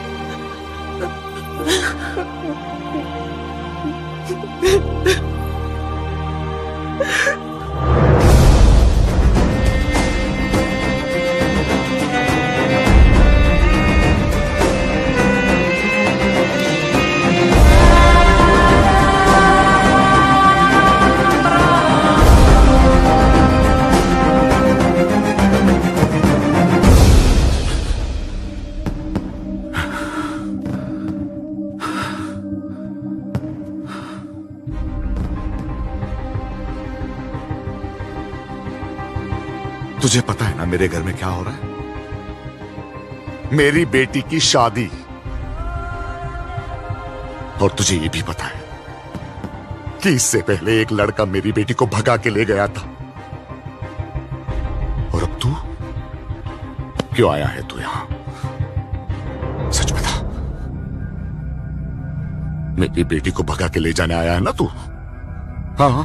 तुझे पता है ना मेरे घर में क्या हो रहा है? मेरी बेटी की शादी। और तुझे ये भी पता है कि इससे पहले एक लड़का मेरी बेटी को भगा के ले गया था। और अब तू क्यों आया है तू यहां? सच बता, मेरी बेटी को भगा के ले जाने आया है ना तू? हाँ,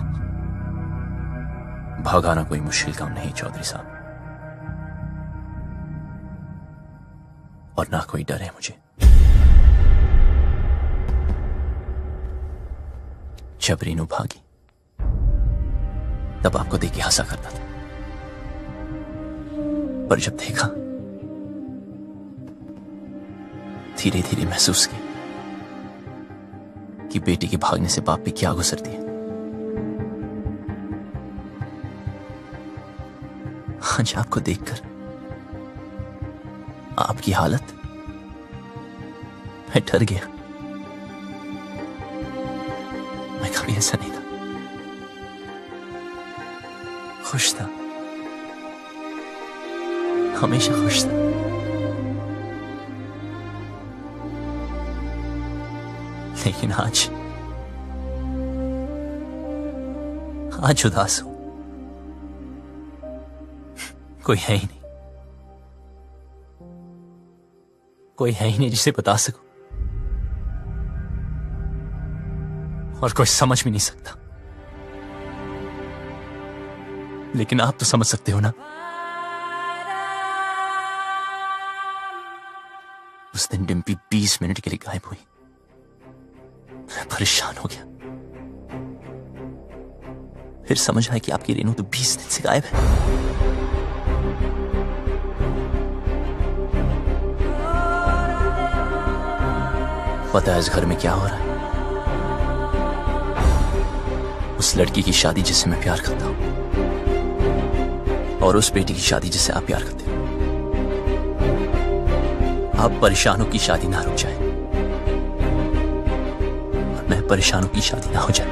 भगाना कोई मुश्किल काम नहीं चौधरी साहब, और ना कोई डर है मुझे। जब रीनू भागी तब आपको देख के हंसा करता था, पर जब देखा धीरे धीरे महसूस किया कि बेटी के भागने से बाप पे क्या गुजरती है। आज आपको देखकर आपकी हालत, मैं डर गया। मैं कभी ऐसा नहीं था, खुश था, हमेशा खुश था। लेकिन आज उदास हूं। कोई है ही नहीं, कोई है ही नहीं जिसे बता सकूं, और कोई समझ भी नहीं सकता। लेकिन आप तो समझ सकते हो ना। उस दिन डिम्पी 20 मिनट के लिए गायब हुई। मैं परेशान हो गया। फिर समझ आया कि आपकी रेनू तो 20 दिन से गायब है। पता है इस घर में क्या हो रहा है? उस लड़की की शादी जिससे मैं प्यार करता हूं, और उस बेटी की शादी जिससे आप प्यार करते हो। आप परेशानों की शादी ना रुक जाए, और मैं परेशानों की शादी ना हो जाए।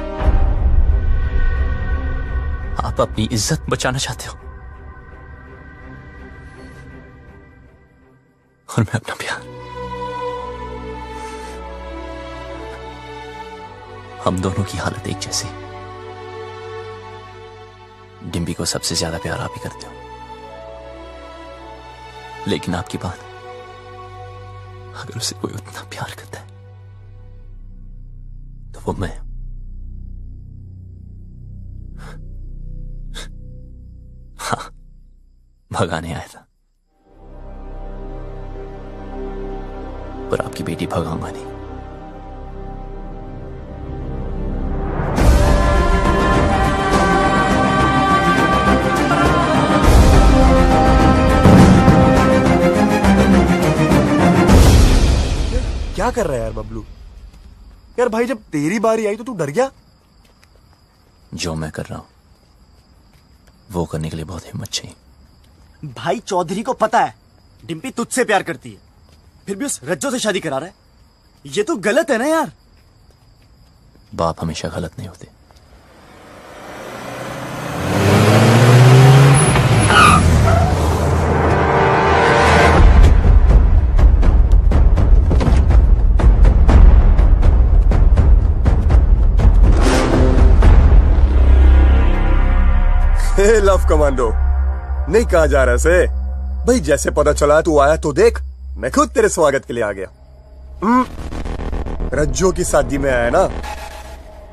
आप अपनी इज्जत बचाना चाहते हो, और मैं अपना प्यार। हम दोनों की हालत एक जैसी। डिम्पी को सबसे ज्यादा प्यार आप ही करते हो, लेकिन आपकी बात, अगर उसे कोई उतना प्यार करता है तो वो मैं। हाँ, भगाने आया था, पर आपकी बेटी भगाऊंगा नहीं। क्या कर रहा है यार बबलू? यार भाई, जब तेरी बारी आई तो तू डर गया? जो मैं कर रहा हूं वो करने के लिए बहुत हिम्मत चाहिए। भाई चौधरी को पता है डिम्पी तुझसे प्यार करती है, फिर भी उस रज्जो से शादी करा रहा है। ये तो गलत है ना यार। बाप हमेशा गलत नहीं होते, ए लव कमांडो, नहीं कहा जा रहा से भाई, जैसे पता चला तू आया तो देख, मैं खुद तेरे स्वागत के लिए आ गया। रज्जो की शादी में आया ना,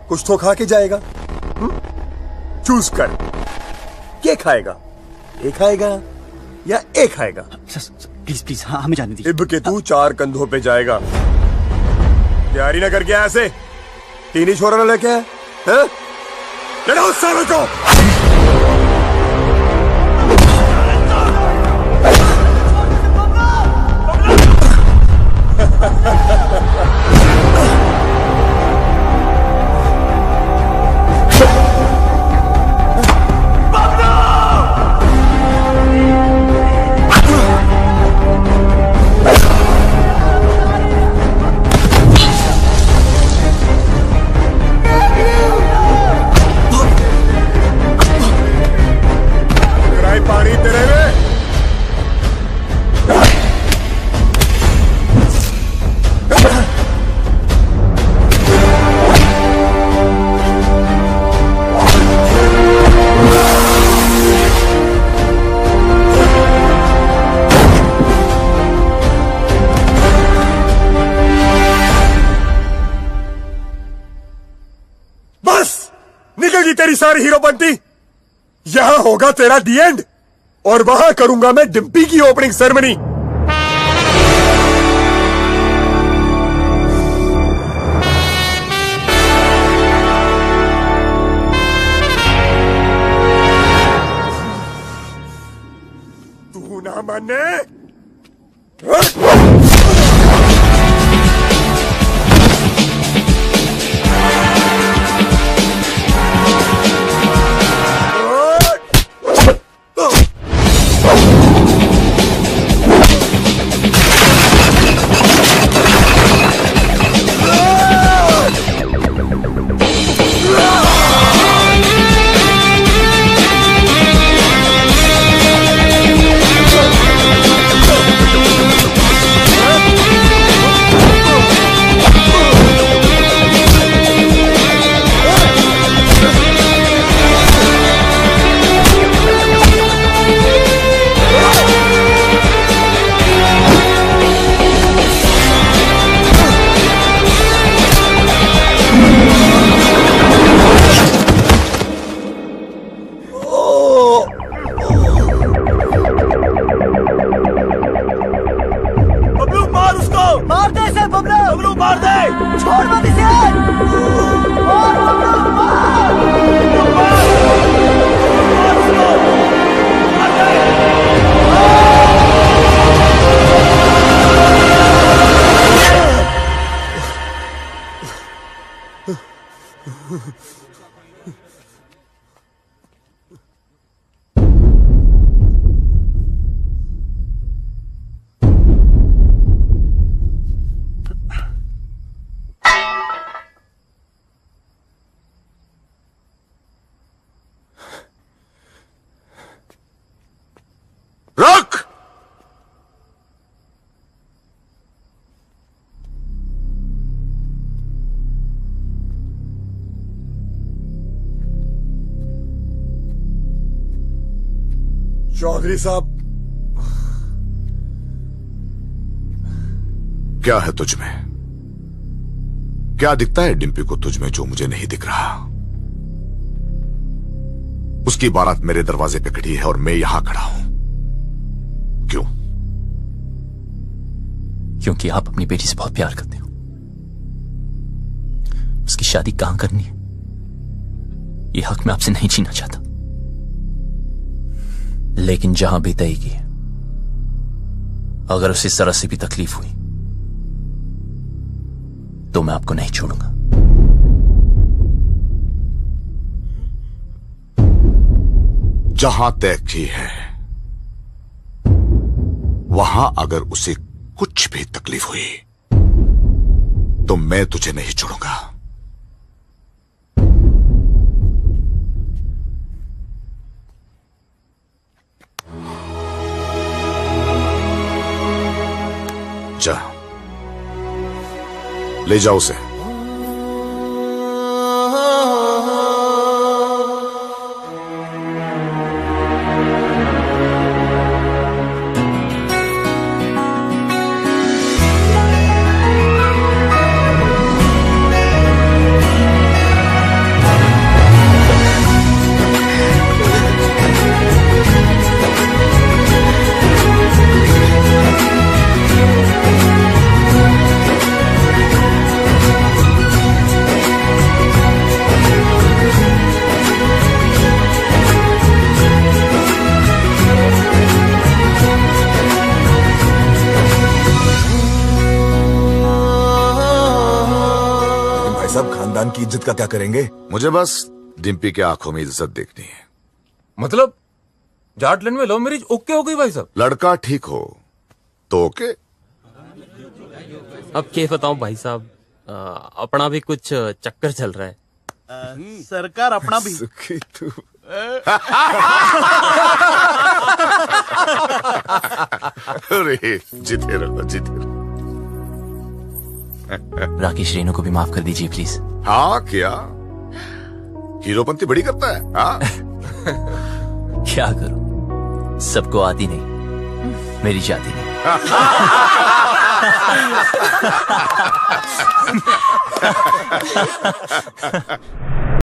कुछ तो खा के जाएगा। चूज कर, क्या खाएगा? ए खाएगा या ए खाएगा? प्लीज प्लीज, हाँ हमें जाने दीजिए। इब के तू 4 कंधों पे जाएगा। तैयारी ना करके आया से, 3 ही छोरा ना लेके आया है? लड़ो सालों को। तेरी सारी हीरोपंती, यहां होगा तेरा दी एंड, और वहां करूंगा मैं डिम्पी की ओपनिंग सेरेमनी। तू ना माने? चौधरी साहब, क्या है तुझ में? क्या दिखता है डिम्पी को तुझ में जो मुझे नहीं दिख रहा? उसकी बारात मेरे दरवाजे पे खड़ी है और मैं यहां खड़ा हूं। क्यों? क्योंकि आप अपनी बेटी से बहुत प्यार करते हो। उसकी शादी कहां करनी है, यह हक मैं आपसे नहीं छीनना चाहता, लेकिन जहां भी तय की, अगर उसे जरा से भी तकलीफ हुई तो मैं आपको नहीं छोड़ूंगा। जहां तय की है वहां अगर उसे कुछ भी तकलीफ हुई तो मैं तुझे नहीं छोड़ूंगा। जा, ले जाओ उसे। उनकी इज्जत का क्या करेंगे? मुझे बस डिम्पी के आंखों में इज्जत देखनी है। मतलब जाटलैंड में लव मैरिज ओके हो गई भाई साहब? लड़का ठीक हो तो ओके। अब क्या बताऊं भाई साहब, अपना भी कुछ चक्कर चल रहा है। सरकार अपना भी सुखी तू। अरे जीते रहो जीते रहो। राकेश रेनू को भी माफ कर दीजिए प्लीज। हाँ क्या हीरोपंती बड़ी करता है? हाँ क्या करूं, सबको आती नहीं, मेरी जाती नहीं।